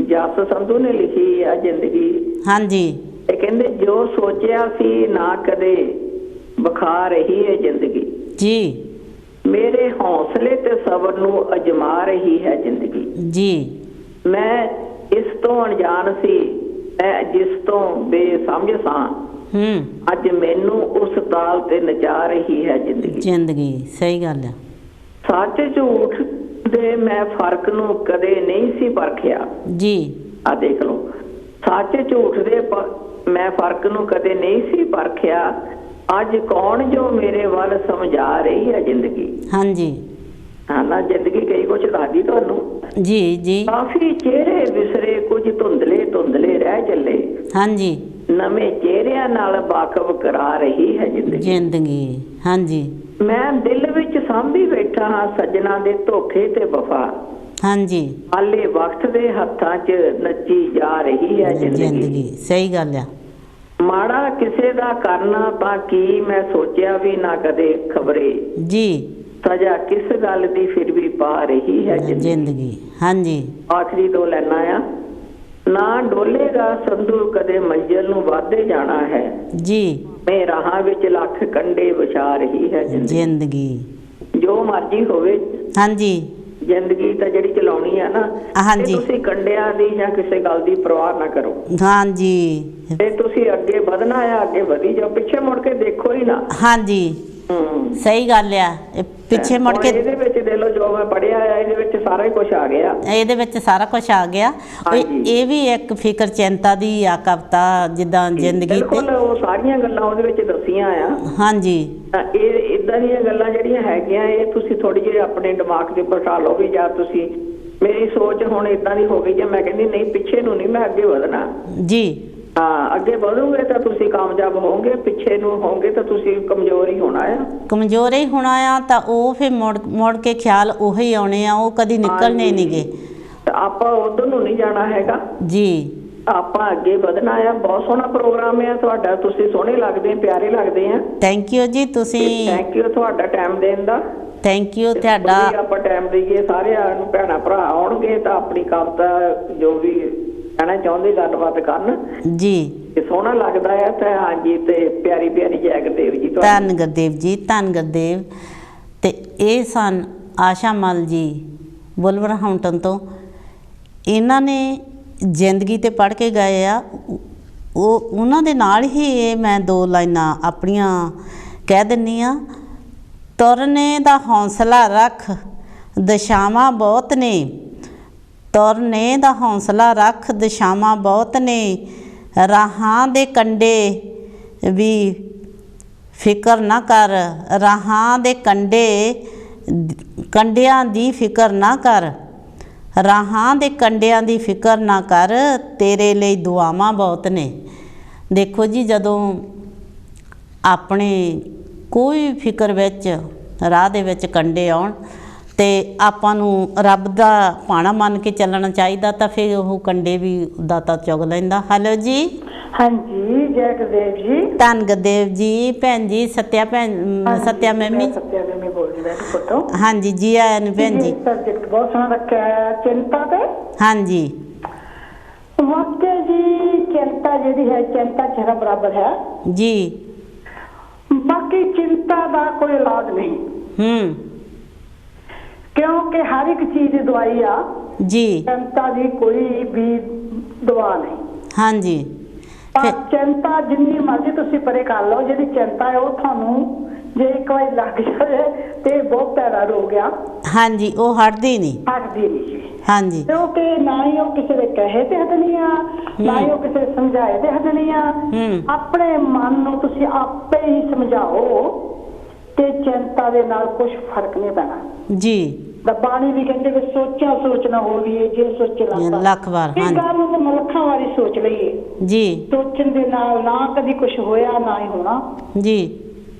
ਜਸ ਸੰਧੂ ਨੇ ਲਿਖੀ ਆ ਜ਼ਿੰਦਗੀ। ਹਾਂਜੀ, ਇਹ ਕਹਿੰਦੇ ਜੋ ਸੋਚਿਆ ਸੀ ਨਾ ਕਦੇ ਵਿਖਾ ਰਹੀ ਹੈ ਜ਼ਿੰਦਗੀ ਜੀ, ਮੇਰੇ ਹੌਸਲੇ ਤੇ ਸਬਰ ਨੂੰ ਅਜਮਾ ਰਹੀ ਹੈ ਜ਼ਿੰਦਗੀ ਜੀ। ਮੈਂ ਇਸ ਤੋਂ ਅਣਜਾਣ ਸੀ, ਮੈਂ ਜਿਸ ਤੋਂ ਬੇਸਮਝ ਸਾਂ, ਅੱਜ ਮੈਨੂੰ ਉਸ ਤਾਲ ਤੇ ਨਚਾ ਰਹੀ ਹੈ ਜ਼ਿੰਦਗੀ। ਸਹੀ ਗੱਲ ਆ। ਸੱਚ ਝੂਠ ਦੇ ਮੈਂ ਫਰਕ ਨੂੰ ਕਦੇ ਨਹੀਂ ਸੀ ਪਰਖਿਆ ਜੀ। ਆ ਦੇਖ ਲਓ, ਸੱਚ ਝੂਠ ਦੇ ਮੈਂ ਫਰਕ ਨੂੰ ਕਦੇ ਨਹੀਂ ਸੀ ਪਰਖਿਆ, ਅੱਜ ਕੌਣ ਜੋ ਮੇਰੇ ਵੱਲ ਸਮਝਾ ਰਹੀ ਹੈ ਜ਼ਿੰਦਗੀ। ਹਾਂਜੀ, ਨਾ ਜ਼ਿੰਦਗੀ ਕਈ ਕੁਛ ਦੱਸਦੀ ਤੁਹਾਨੂੰ ਜੀ। ਕਾਫੀ ਚਿਹਰੇ ਵਿਸਰੇ, ਕੁਝ ਧੁੰਦਲੇ ਰਹਿ ਚੱਲੇ। ਹਾਂਜੀ, ਨਵੇਂ ਚਿਹਰਿਆਂ ਨਾਲ ਵਾਕਫ ਕਰਾ ਰਹੀ ਹੈ ਜ਼ਿੰਦਗੀ। ਹਾਂਜੀ, ਮੈਂ ਦਿਲ ਵਿੱਚ ਸਾਂਭੀ ਬੈਠਾ ਹਾਂ ਸੱਜਣਾ ਦੇ ਧੋਖੇ ਤੇ ਵਫਾ। ਹਾਂਜੀ, ਹਾਲੇ ਵਕਤ ਦੇ ਹੱਥਾਂ 'ਚ ਨੱਚੀ ਜਾ ਰਹੀ ਹੈ ਜ਼ਿੰਦਗੀ। ਸਹੀ ਗੱਲ ਆ। ਮਾੜਾ ਕਿਸੇ ਦਾ ਕਰਨਾ ਤਾਂ ਕੀ, ਮੈਂ ਸੋਚਿਆ ਵੀ ਨਾ ਕਦੇ ਖਬਰੇ ਜੀ। ਸਜ਼ਾ ਕਿਸ ਗੱਲ ਦੀ ਫਿਰ ਵੀ ਪਾ ਰਹੀ ਹੈ ਜ਼ਿੰਦਗੀ। ਹਾਂਜੀ, ਆਖਰੀ ਦੋ ਲਾਈਨਾਂ ਆ। ਨਾ ਡੋਲੇਗਾ ਸੰਧੂ ਕਦੇ ਮੰਜ਼ਿਲ ਨੂੰ ਵਾਧੇ ਜਾਣਾ ਹੈ ਜੀ। ਮੈਂ ਰਾਹਾਂ ਵਿੱਚ ਲੱਖ ਕੰਡੇ ਵਿਛਾ ਰਹੀ ਹੈ ਜ਼ਿੰਦਗੀ। ਜੋ ਮਰਜ਼ੀ ਹੋਵੇ, ਹਾਂਜੀ, ਜ਼ਿੰਦਗੀ ਤਾਂ ਜਿਹੜੀ ਚਲਾਉਣੀ ਆ ਨਾ, ਹਾਂਜੀ, ਤੁਸੀਂ ਕੰਡਿਆਂ ਦੀ ਜਾਂ ਕਿਸੇ ਗੱਲ ਦੀ ਪਰਵਾਹ ਨਾ ਕਰੋ। ਹਾਂਜੀ, ਤੇ ਤੁਸੀਂ ਅੱਗੇ ਵਧਣਾ ਆ, ਅੱਗੇ ਵਧੀ ਜਾਓ, ਪਿੱਛੇ ਮੁੜ ਕੇ ਦੇਖੋ ਹੀ ਨਾ। ਹਾਂਜੀ, ਸਹੀ ਗੱਲ ਆ। ਪਿੱਛੇ ਮੁੜ ਕੇ ਇਹਦੇ ਵਿੱਚ ਦੇ ਲੋ ਜੋ ਮੈਂ ਪੜਿਆ ਆ, ਇਹਦੇ ਵਿੱਚ ਸਾਰਾ ਹੀ ਕੁਝ ਆ ਗਿਆ, ਇਹਦੇ ਵਿੱਚ ਸਾਰਾ ਕੁਝ ਆ ਗਿਆ। ਇਹ ਵੀ ਇੱਕ ਫਿਕਰ ਚਿੰਤਾ ਦੀ ਆ ਕਵਿਤਾ, ਜਿੱਦਾਂ ਜ਼ਿੰਦਗੀ ਤੇ ਉਹ ਸਾਰੀਆਂ ਗੱਲਾਂ ਉਹਦੇ ਵਿੱਚ ਦੱਸੀਆਂ ਆ। ਹਾਂਜੀ, ਇਹ ਇਦਾਂ ਦੀਆਂ ਗੱਲਾਂ ਜਿਹੜੀਆਂ ਹੈਗੀਆਂ, ਇਹ ਤੁਸੀਂ ਥੋੜੀ ਜਿਹੀ ਆਪਣੇ ਦਿਮਾਗ 'ਚ ਬਿਠਾ ਲਓ ਵੀ ਜਾਂ ਤੁਸੀਂ, ਮੇਰੀ ਸੋਚ ਹੁਣ ਇਦਾਂ ਦੀ ਹੋ ਗਈ ਕਿ ਮੈਂ ਕਹਿੰਦੀ ਨਹੀਂ, ਪਿੱਛੇ ਨੂੰ ਨਹੀਂ, ਮੈਂ ਅੱਗੇ ਵਧਣਾ ਜੀ। ਹਾਂ, ਅੱਗੇ ਵਧੋਗੇ ਤਾਂ ਤੁਸੀਂ ਕਾਮਯਾਬ ਹੋਵੋਗੇ, ਪਿੱਛੇ ਨੂੰ ਹੋਵੋਗੇ ਤਾਂ ਤੁਸੀਂ ਕਮਜ਼ੋਰ ਹੀ ਹੋਣਾ ਆ। ਕਮਜ਼ੋਰ ਹੀ ਹੋਣਾ ਆ, ਤਾਂ ਉਹ ਫਿਰ ਮੁੜ ਕੇ ਖਿਆਲ ਉਹੀ ਆਉਣੇ ਆ, ਉਹ ਕਦੀ ਨਿਕਲਣੇ ਨਹੀਂਗੇ। ਆਪਾਂ ਉਧਰ ਨੂੰ ਨਹੀਂ ਜਾਣਾ ਹੈਗਾ ਜੀ, ਆਪਾਂ ਅੱਗੇ ਵਧਣਾ ਆ। ਬਹੁਤ ਸੋਹਣਾ ਪ੍ਰੋਗਰਾਮ ਹੈ ਤੁਹਾਡਾ, ਤੁਸੀਂ ਸੋਹਣੇ ਲੱਗਦੇ, ਪਿਆਰੇ ਲੱਗਦੇ ਆ। ਥੈਂਕ ਯੂ ਜੀ, ਤੁਸੀਂ ਥੈਂਕ ਯੂ ਤੁਹਾਡਾ ਟਾਈਮ ਦੇਣ ਦਾ। ਥੈਂਕ ਯੂ ਤੁਹਾਡਾ। ਆਪਾਂ ਟਾਈਮ ਦੇਈਏ, ਸਾਰਿਆਂ ਨੂੰ ਭੈਣਾਂ ਭਰਾ ਆਉਣਗੇ ਤਾਂ ਆਪਣੀ ਕਵਿਤਾ ਜੋ ਵੀ ਕਹਿਣਾ ਚਾਹੁੰਦੇ ਗੱਲਬਾਤ ਕਰਨ ਜੀ, ਤੇ ਸੋਹਣਾ ਲੱਗਦਾ ਹੈ। ਤਾਂ ਹਾਂਜੀ, ਤੇ ਪਿਆਰੀ ਪਿਆਰੀ ਜੈ ਗੁਰਦੇਵ ਜੀ। ਧੰਨ ਗੁਰਦੇਵ ਜੀ, ਧੰਨ ਗੁਰਦੇਵ। ਤੇ ਇਹ ਸਨ ਆਸ਼ਾ ਮਲ ਜੀ ਵੁਲਵਰਹੈਂਪਟਨ ਤੋਂ। ਇਹਨਾਂ ਨੇ ਜ਼ਿੰਦਗੀ ਤੇ ਪੜ੍ਹ ਕੇ ਗਏ ਆ। ਉਹਨਾਂ ਦੇ ਨਾਲ ਹੀ ਇਹ ਮੈਂ 2 ਲਾਈਨਾਂ ਆਪਣੀਆਂ ਕਹਿ ਦਿੰਦੀ ਹਾਂ। ਤੁਰਨੇ ਦਾ ਹੌਸਲਾ ਰੱਖ, ਦਿਸ਼ਾਵਾਂ ਬਹੁਤ ਨੇ, ਤੁਰਨੇ ਦਾ ਹੌਸਲਾ ਰੱਖ, ਦਿਸ਼ਾਵਾਂ ਬਹੁਤ ਨੇ, ਰਾਹਾਂ ਦੇ ਕੰਢੇ ਵੀ ਫਿਕਰ ਨਾ ਕਰ, ਰਾਹਾਂ ਦੇ ਕੰਢਿਆਂ ਦੀ ਫਿਕਰ ਨਾ ਕਰ, ਰਾਹਾਂ ਦੇ ਕੰਢਿਆਂ ਦੀ ਫਿਕਰ ਨਾ ਕਰ, ਤੇਰੇ ਲਈ ਦੁਆਵਾਂ ਬਹੁਤ ਨੇ। ਦੇਖੋ ਜੀ, ਜਦੋਂ ਆਪਣੇ ਕੋਈ ਫਿਕਰ ਵਿੱਚ ਰਾਹ ਦੇ ਵਿੱਚ ਕੰਢੇ ਆਉਣ ਤੇ ਆਪਾਂ ਨੂੰ ਰੱਬ ਦਾ ਭਾਣਾ ਮੰਨ ਕੇ ਚੱਲਣਾ ਚਾਹੀਦਾ, ਤਾਂ ਫਿਰ ਉਹ ਕੰਢੇ ਵੀ ਦਾਤਾ ਚੁਗ ਲੈਂਦਾ। ਹੈਲੋ ਜੀ। ਹਾਂਜੀ, ਜੈ ਗੁਰਦੇਵ ਜੀ। ਧੰਨ ਗੁਰਦੇਵ ਜੀ। ਭੈਣ ਜੀ ਸਤਿਆ, ਸਤਿਆ ਮੈਮੀ ਬੋਲਦੀ ਮੈਂ ਫੋਟੋ। ਹਾਂਜੀ ਜੀ, ਆਇਆਂ ਨੂੰ ਭੈਣ ਜੀ। ਸਬਜੈਕਟ ਬਹੁਤ ਸੋਹਣਾ ਰੱਖਿਆ, ਚਿੰਤਾ ਤੇ। ਹਾਂਜੀ, ਵਾਕਿਆ ਜੀ, ਚਿੰਤਾ ਜਿਹੜੀ ਹੈ, ਚਿੰਤਾ ਚਿਹਰਾ ਬਰਾਬਰ ਹੈ ਜੀ। ਬਾਕੀ ਚਿੰਤਾ ਦਾ ਕੋਈ ਇਲਾਜ ਨਹੀਂ, ਕਿਉਂਕਿ ਹਰ ਇੱਕ ਚੀਜ਼ ਦੀ ਦਵਾਈ ਆ ਜੀ। ਚਿੰਤਾ ਦੀ ਕੋਈ ਵੀ ਦਵਾ ਨਹੀਂ। ਹਾਂਜੀ, ਪਰ ਚਿੰਤਾ ਜਿੰਨੀ ਮਰਜ਼ੀ ਤੁਸੀਂ ਪਰੇ ਕਰ ਲਓ, ਜਿਹੜੀ ਚਿੰਤਾ ਹੈ ਉਹ ਤੁਹਾਨੂੰ ਜੇ ਇੱਕ ਵਾਰ ਲੱਗ ਜਾਵੇ ਤੇ ਬਹੁਤ ਭੈੜਾ ਰੋਗ ਆ। ਹਾਂਜੀ, ਉਹ ਹਟਦੀ ਨਹੀਂ, ਹਟਦੀ ਨਹੀਂ। ਹਾਂਜੀ, ਕਿਉਂਕਿ ਨਾ ਹੀ ਉਹ ਕਿਸੇ ਦੇ ਕਹੇ ਤੇ ਹਟਣੀ ਆ, ਨਾ ਹੀ ਉਹ ਕਿਸੇ ਦੇ ਸਮਝਾਏ ਤੇ ਹਟਣੀ ਆ। ਆਪਣੇ ਮਨ ਨੂੰ ਤੁਸੀਂ ਆਪੇ ਹੀ ਸਮਝਾਓ ਤੇ ਚਿੰਤਾ ਦੇ ਨਾਲ ਕੁਝ ਫਰਕ ਨਹੀਂ ਪੈਣਾ ਜੀ। ਬਾਣੀ ਵੀ ਕਹਿੰਦੇ ਕਿ ਸੋਚਿਆ ਸੋਚਣਾ ਹੋਵੇ, ਜੇ ਸੋਚੇ ਲੱਖ ਵਾਰ। ਇਹ ਗੱਲ ਨੂੰ ਲੱਖਾਂ ਵਾਰੀ ਸੋਚ ਲਈਏ ਜੀ, ਸੋਚਣ ਦੇ ਨਾਲ ਨਾ ਕਦੀ ਕੁਝ ਹੋਇਆ ਨਾ ਹੀ ਹੋਣਾ ਜੀ।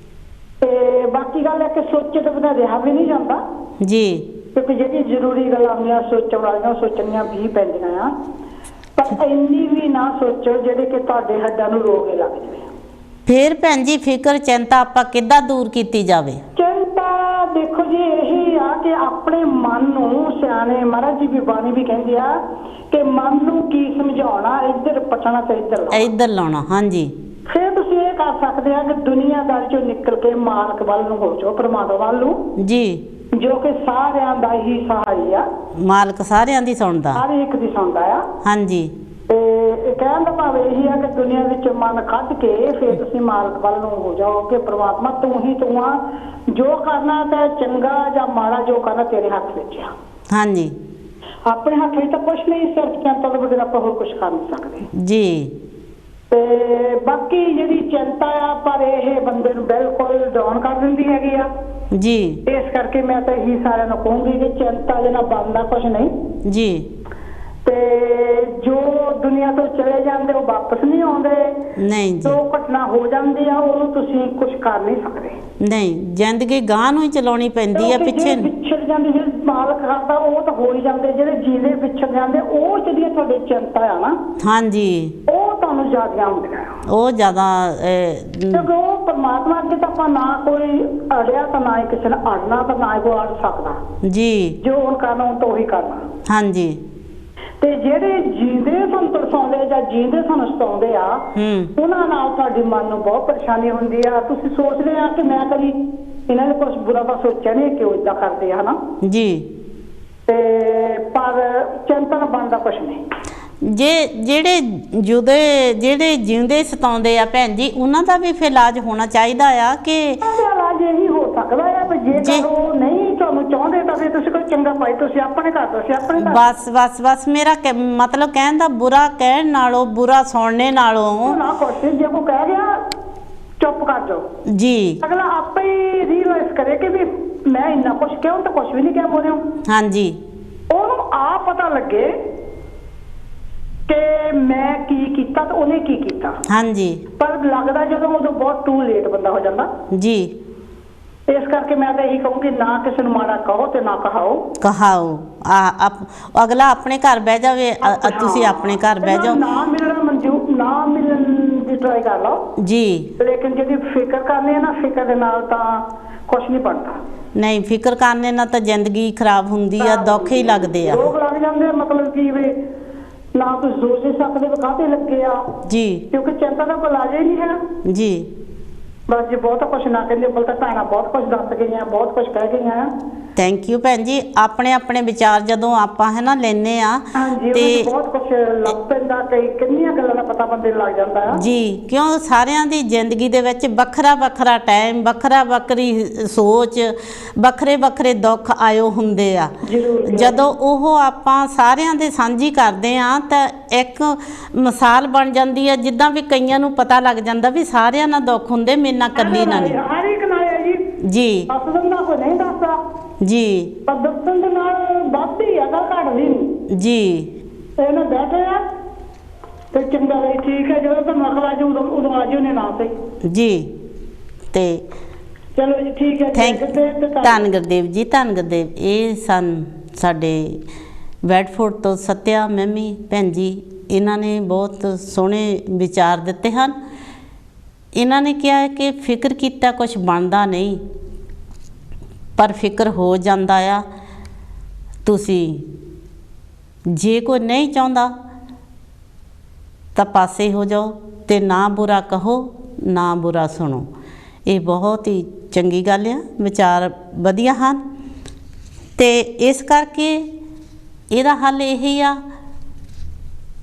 ਤੇ ਬਾਕੀ ਗੱਲ ਹੈ ਕਿ ਸੋਚੇ ਤੋਂ ਬਿਨਾਂ ਰਿਹਾ ਵੀ ਨਹੀਂ ਜਾਂਦਾ ਜੀ, ਕਿਉਂਕਿ ਜਿਹੜੀ ਜ਼ਰੂਰੀ ਗੱਲਾਂ ਹੁੰਦੀਆਂ ਸੋਚਣ ਵਾਲੀਆਂ, ਸੋਚਣੀਆਂ ਵੀ ਪੈਂਦੀਆਂ ਆ। ਪਰ ਇੰਨੀ ਵੀ ਨਾ ਸੋਚੋ ਜਿਹੜੇ ਕਿ ਤੁਹਾਡੇ ਹੱਡਾਂ ਨੂੰ ਰੋਗ ਲੱਗ ਜਾਵੇ। ਫਿਰ ਭੈਣ ਜੀ, ਫਿਕਰ ਚਿੰਤਾ ਆਪਾਂ ਕਿੱਦਾਂ ਦੂਰ ਕੀਤੀ ਜਾਵੇ? ਚਿੰਤਾ ਦੇਖੋ ਜੀ, ਇਹੀ ਆ ਕਿ ਆਪਣੇ ਮਨ ਨੂੰ, ਸਿਆਣੇ ਮਹਾਰਾਜ ਜੀ ਵੀ ਬਾਣੀ ਵੀ ਕਹਿੰਦੇ ਆ ਕਿ ਮਨ ਨੂੰ ਕੀ ਸਮਝਾਉਣਾ, ਇੱਧਰ ਪਟਣਾ ਤੇ ਇੱਧਰ ਲਾਉਣਾ। ਹਾਂਜੀ, ਫਿਰ ਤੁਸੀਂ ਇਹ ਕਰ ਸਕਦੇ ਆ ਕਿ ਦੁਨੀਆਦਾਰੀ ਚੋਂ ਨਿਕਲ ਕੇ ਮਾਲਕ ਵੱਲ ਨੂੰ ਹੋ ਜਾਓ, ਪਰਮਾਤਮਾ ਵੱਲ ਨੂੰ ਜੀ, ਜੋ ਕਿ ਸਾਰਿਆਂ ਦਾ ਹੀ ਸਹਾਈ ਆ। ਮਾਲਕ ਸਾਰਿਆਂ ਦੀ ਸੁਣਦਾ, ਹਰ ਇੱਕ ਦੀ ਸੁਣਦਾ ਆ। ਹਾਂਜੀ, ਤੇ ਕਹਿਣ ਦਾ ਭਾਵ ਇਹੀ ਆ ਕਿ ਦੁਨੀਆ ਵਿੱਚ ਮਨ ਕੱਢ ਕੇ ਫਿਰ ਤੁਸੀਂ ਮਾਲਕ ਵੱਲ ਨੂੰ ਹੋ ਜਾਓ ਕਿ ਪ੍ਰਮਾਤਮਾ ਤੂੰ ਹੀ ਤੂੰ ਆ, ਜੋ ਕਰਨਾ ਤਾਂ ਚੰਗਾ ਜਾਂ ਮਾੜਾ ਜੋ ਕਰਨਾ ਤੇਰੇ ਹੱਥ ਵਿੱਚ ਆ। ਹਾਂਜੀ, ਆਪਣੇ ਹੱਥ ਵਿੱਚ ਤਾਂ ਕੁਛ ਨਹੀਂ, ਸਿਰਫ ਚਿੰਤਾ ਤੋਂ ਬਗੈਰ ਆਪਾਂ ਹੋਰ ਕੁਛ ਕਰ ਨਹੀਂ ਸਕਦੇ ਜੀ। ਤੇ ਬਾਕੀ ਜਿਹੜੀ ਚਿੰਤਾ ਆ, ਪਰ ਇਹ ਬੰਦੇ ਨੂੰ ਬਿਲਕੁਲ ਡਾਊਨ ਕਰ ਦਿੰਦੀ ਹੈਗੀ ਆ ਜੀ। ਇਸ ਕਰਕੇ ਮੈਂ ਤਾਂ ਇਹੀ ਸਾਰਿਆਂ ਨੂੰ ਕਹੂੰਗੀ ਕਿ ਚਿੰਤਾ ਜਿਹੜਾ ਬਣਦਾ ਕੁਛ ਨਹੀਂ ਜੀ। ਤੇ ਜੋ ਦੁਨੀਆ ਤੋਂ ਚਲੇ ਜਾਂਦੇ ਉਹ ਵਾਪਸ ਨਹੀਂ ਆਉਂਦੇ ਨਹੀਂ ਜੀ। ਜੋ ਘਟਨਾ ਹੋ ਜਾਂਦੀ ਆ ਉਹਨੂੰ ਤੁਸੀਂ ਕੁਝ ਕਰ ਨਹੀਂ ਸਕਦੇ ਨਹੀਂ। ਜ਼ਿੰਦਗੀ ਗਾਂ ਨੂੰ ਹੀ ਚਲਾਉਣੀ ਪੈਂਦੀ ਆ, ਪਿੱਛੇ ਵਿਛੜ ਜਾਂਦੀ। ਜਿਹੜੇ ਮਾਲਕ ਕਰਦਾ ਉਹ ਤਾਂ ਹੋ ਹੀ ਜਾਂਦੇ, ਜਿਹੜੇ ਜੀਵੇ ਵਿਛੜ ਜਾਂਦੇ ਉਹ ਜਿਹੜੀਆਂ ਤੁਹਾਡੇ ਚਿੰਤਾ ਆ ਨਾ, ਹਾਂਜੀ, ਉਹ ਤੁਹਾਨੂੰ ਜ਼ਿਆਦਾ ਹੁੰਦੀਆਂ, ਉਹ ਜ਼ਿਆਦਾ। ਕਿਉਂਕਿ ਉਹ ਪਰਮਾਤਮਾ ਅੱਗੇ ਤਾਂ ਆਪਾਂ ਨਾ ਕੋਈ ਅੜਿਆ ਤਾਂ ਨਾ ਹੀ ਕਿਸੇ ਨੇ ਅੜਨਾ, ਤਾਂ ਨਾ ਹੀ ਕੋਈ ਅੜ ਸਕਦਾ ਜੀ। ਜੋ ਹੁਣ ਕਰਨਾ ਉਹ ਤਾਂ ਉਹੀ ਕਰਨਾ। ਹਾਂਜੀ, ਤੇ ਜਿਹੜੇ ਜੀਂਦੇ ਸਾਨੂੰ ਤਰਸਾਉਂਦੇ ਜਾਂ ਜੀਂਦੇ ਸਾਨੂੰ ਸਤਾਉਂਦੇ ਆ ਉਹਨਾਂ ਨਾਲ ਤੁਹਾਡੀ ਮਨ ਨੂੰ ਬਹੁਤ ਪਰੇਸ਼ਾਨੀ ਹੁੰਦੀ ਆ। ਤੁਸੀਂ ਸੋਚਦੇ ਆ ਕਿ ਮੈਂ ਕਦੀ ਇਹਨਾਂ ਨੇ ਕੁਝ ਬੁਰਾ ਤਾਂ ਸੋਚਿਆ ਨਹੀਂ, ਕਿਉਂ ਇਦਾਂ ਕਰਦੇ ਆ, ਹਨਾ ਜੀ। ਤੇ ਪਰ ਚਿੰਤਾ ਨਾ ਬਣਦਾ ਕੁਛ ਨਹੀਂ। ਜਿਹੜੇ ਜਿਹੜੇ ਜਿਉਂਦੇ ਸਤਾਉਂਦੇ ਆ ਭੈਣ ਜੀ, ਉਹਨਾਂ ਦਾ ਵੀ ਫਿਰ ਇਲਾਜ ਹੋਣਾ ਚਾਹੀਦਾ ਆ ਕਿ ਇਲਾਜ ਇਹੀ ਹੋ ਸਕਦਾ ਆ ਵੀ ਜੇਕਰ ਉਹ ਨਹੀਂ ਤੁਹਾਨੂੰ ਚਾਹੁੰਦੇ ਤਾਂ ਫਿਰ ਤੁਸੀਂ ਕੋਈ ਚੰਗਾ ਭਾਈ ਤੁਸੀਂ ਆਪਣੇ ਘਰ ਤੁਸੀਂ ਆਪਣੇ ਘਰ ਬਸ ਮੇਰਾ ਮਤਲਬ ਕਹਿਣ ਦਾ ਬੁਰਾ ਕਹਿਣ ਨਾਲੋਂ ਬੁਰਾ ਸੁਣਨੇ ਨਾਲੋਂ ਨਾ ਕੋਸ਼ਿਸ਼ ਜੇ ਕੋਈ ਕਹਿ ਗਿਆ ਚੁੱਪ ਕਰ ਜਾਓ ਜੀ। ਅਗਲਾ ਆਪੇ ਹੀ ਰੀਅਲਾਈਜ਼ ਕਰੇ ਕਿ ਵੀ ਮੈਂ ਇੰਨਾ ਕੁਛ ਕਿਉਂ ਤਾਂ ਕੁਛ ਵੀ ਨਹੀਂ ਕਹਿ ਬੋਲ ਰਿਹਾ। ਹਾਂਜੀ, ਉਹਨੂੰ ਆਪ ਪਤਾ ਲੱਗੇ ਕਿ ਮੈਂ ਕੀ ਕੀਤਾ ਤੇ ਉਹਨੇ ਕੀ ਕੀਤਾ। ਹਾਂਜੀ, ਪਰ ਲੱਗਦਾ ਜਦੋਂ ਉਦੋਂ ਬਹੁਤ ਟੂ ਲੇਟ ਬੰਦਾ ਹੋ ਜਾਂਦਾ ਜੀ। ਇਸ ਕਰਕੇ ਮੈਂ ਤਾਂ ਇਹੀ ਕਹੂੰਗੀ ਨਾ ਕਿਸੇ ਨੂੰ ਮਾੜਾ ਕਹੋ ਤੇ ਨਾ ਕਹਾਓ। ਅਗਲਾ ਆਪਣੇ ਘਰ ਬਹਿ ਜਾਵੇ, ਤੁਸੀਂ ਆਪਣੇ ਘਰ ਬਹਿ ਜਾਓ। ਨਾ ਮਿਲਣਾ ਮਨਜ਼ੂਰ ਨਾ ਮਿਲਣ ਦੀ ਟਰਾਈ ਕਰ ਲਓ ਜੀ, ਲੇਕਿਨ ਜਿਹੜੀ ਫਿਕਰ ਕਰਨੀ ਹੈ ਨਾ, ਫਿਕਰ ਦੇ ਨਾਲ ਤਾਂ ਕੁਛ ਨਹੀਂ ਬਣਦਾ। ਨਹੀਂ, ਫਿਕਰ ਕਰਨੇ ਨਾਲ ਤਾਂ ਜ਼ਿੰਦਗੀ ਖਰਾਬ ਹੁੰਦੀ ਆ, ਦੁੱਖ ਹੀ ਲੱਗਦੇ ਆ, ਰੋਗ ਲੱਗ ਜਾਂਦੇ। ਮਤਲਬ ਕੀ ਵੇ ਨਾ ਤੁਸੀਂ ਸੋਚ ਨਹੀਂ ਸਕਦੇ ਕਾਹਤੇ ਲੱਗੇ ਆ ਜੀ, ਕਿਉਂਕਿ ਚਿੰਤਾ ਦਾ ਕੋਈ ਇਲਾਜ ਹੀ ਨਹੀਂ ਹੈ ਜੀ। ਬਸ ਜੀ ਬਹੁਤ ਕੁਛ ਨਾ ਕਹਿੰਦੇ ਬਲ ਤਾਂ ਭੈਣਾਂ ਬਹੁਤ ਕੁਛ ਦੱਸ ਗਈਆਂ, ਬਹੁਤ ਕੁਛ ਕਹਿ ਗਈਆਂ। ਥੈਂਕ ਯੂ ਭੈਣ ਜੀ। ਆਪਣੇ ਵਿਚਾਰ ਜਦੋਂ ਆਪਾਂ ਹੈ ਨਾ ਲੈਨੇ ਆ ਤੇ ਬਹੁਤ ਕੁਛ ਲੱਭ ਪੈਂਦਾ, ਕਈ ਕਿੰਨੀਆਂ ਗੱਲਾਂ ਦਾ ਪਤਾ ਬੰਦੇ ਨੂੰ ਲੱਗ ਜਾਂਦਾ ਆ ਜੀ। ਕਿਉਂ ਸਾਰਿਆਂ ਦੀ ਜ਼ਿੰਦਗੀ ਦੇ ਵਿੱਚ ਵੱਖਰਾ ਟਾਈਮ, ਵੱਖਰੀ ਸੋਚ, ਵੱਖਰੇ ਦੁੱਖ ਆਇਓ ਹੁੰਦੇ ਆ। ਜਦੋਂ ਉਹ ਆਪਾਂ ਸਾਰਿਆਂ ਦੇ ਸਾਂਝੀ ਕਰਦੇ ਆ ਤਾਂ ਇੱਕ ਮਿਸਾਲ ਬਣ ਜਾਂਦੀ ਆ, ਜਿੱਦਾਂ ਵੀ ਕਈਆਂ ਨੂੰ ਪਤਾ ਲੱਗ ਜਾਂਦਾ ਵੀ ਸਾਰਿਆਂ ਨਾਲ ਦੁੱਖ ਹੁੰਦੇ, ਮੇਰੇ ਨਾਲ ਇਕੱਲੀ ਨਾਲ ਨਹੀਂ। ਹਰ ਇੱਕ ਨਾਲ ਹੈ ਜੀ, ਜੀ ਦੱਸਣ ਨਾਲ ਕੋਈ ਨਹੀਂ ਦੱਸਦਾ ਜੀ, ਪਰ ਦੱਸਣ ਦੇ ਨਾਲ ਵੱਧਦੀ ਆ ਗੱਲ, ਘਟਦੀ ਨਹੀਂ ਜੀ। ਇਹਨੇ ਬੈਠੇ ਆ ਤੇ ਚੰਗਾ ਵੀ ਠੀਕ ਹੈ, ਜਦੋਂ ਤਾਂ ਮਖਲਾ ਜੀ ਉਦੋਂ ਆ ਜਿਓ ਨੇ ਨਾ ਸਹੀ ਜੀ। ਤੇ ਚਲੋ ਜੀ ਠੀਕ ਹੈ। ਧੰਨ ਗੁਰਦੇਵ ਜੀ, ਧੰਨ ਗੁਰਦੇਵ। ਇਹ ਸਨ ਸਾਡੇ ਬੈਡਫੋਰਡ ਤੋਂ ਸਤਿਆ ਮੈਮੀ ਭੈਣ ਜੀ। ਇਹਨਾਂ ਨੇ ਬਹੁਤ ਸੋਹਣੇ ਵਿਚਾਰ ਦਿੱਤੇ ਹਨ। ਇਹਨਾਂ ਨੇ ਕਿਹਾ ਕਿ ਫਿਕਰ ਕੀਤਾ ਕੁਛ ਬਣਦਾ ਨਹੀਂ, ਪਰ ਫਿਕਰ ਹੋ ਜਾਂਦਾ ਆ। ਤੁਸੀਂ ਜੇ ਕੋਈ ਨਹੀਂ ਚਾਹੁੰਦਾ ਤਾਂ ਪਾਸੇ ਹੋ ਜਾਓ ਤੇ ਨਾ ਬੁਰਾ ਕਹੋ ਨਾ ਬੁਰਾ ਸੁਣੋ। ਇਹ ਬਹੁਤ ਹੀ ਚੰਗੀ ਗੱਲ ਆ, ਵਿਚਾਰ ਵਧੀਆ ਹਨ। ਤੇ ਇਸ ਕਰਕੇ ਇਹਦਾ ਹੱਲ ਇਹੀ ਆ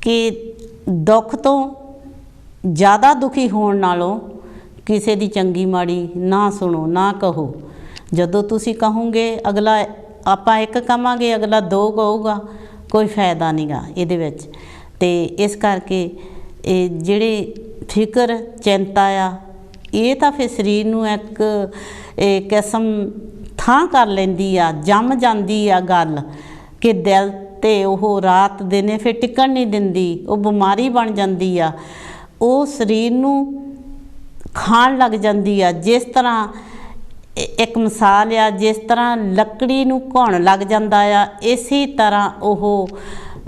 ਕਿ ਦੁੱਖ ਤੋਂ ਜ਼ਿਆਦਾ ਦੁਖੀ ਹੋਣ ਨਾਲੋਂ ਕਿਸੇ ਦੀ ਚੰਗੀ ਮਾੜੀ ਨਾ ਸੁਣੋ, ਨਾ ਕਹੋ। ਜਦੋਂ ਤੁਸੀਂ ਕਹੋਗੇ ਅਗਲਾ, ਆਪਾਂ ਇੱਕ ਕਹਾਂਗੇ ਅਗਲਾ ਦੋ ਕਹੂਗਾ, ਕੋਈ ਫਾਇਦਾ ਨਹੀਂਗਾ ਇਹਦੇ ਵਿੱਚ। ਤੇ ਇਸ ਕਰਕੇ ਇਹ ਜਿਹੜੇ ਫਿਕਰ ਚਿੰਤਾ ਆ, ਇਹ ਤਾਂ ਫਿਰ ਸਰੀਰ ਨੂੰ ਇੱਕ ਕਿਸਮ ਥਾਂ ਕਰ ਲੈਂਦੀ ਆ, ਜੰਮ ਜਾਂਦੀ ਆ ਗੱਲ ਕਿ ਦਿਲ ਤੇ ਉਹ ਰਾਤ ਦਿਨੇ ਫਿਰ ਟਿਕਣ ਨਹੀਂ ਦਿੰਦੀ, ਉਹ ਬਿਮਾਰੀ ਬਣ ਜਾਂਦੀ ਆ, ਉਹ ਸਰੀਰ ਨੂੰ ਖਾਣ ਲੱਗ ਜਾਂਦੀ ਆ। ਜਿਸ ਤਰ੍ਹਾਂ ਇੱਕ ਮਿਸਾਲ ਆ, ਜਿਸ ਤਰ੍ਹਾਂ ਲੱਕੜੀ ਨੂੰ ਘੁਣ ਲੱਗ ਜਾਂਦਾ ਆ, ਇਸੇ ਤਰ੍ਹਾਂ ਉਹ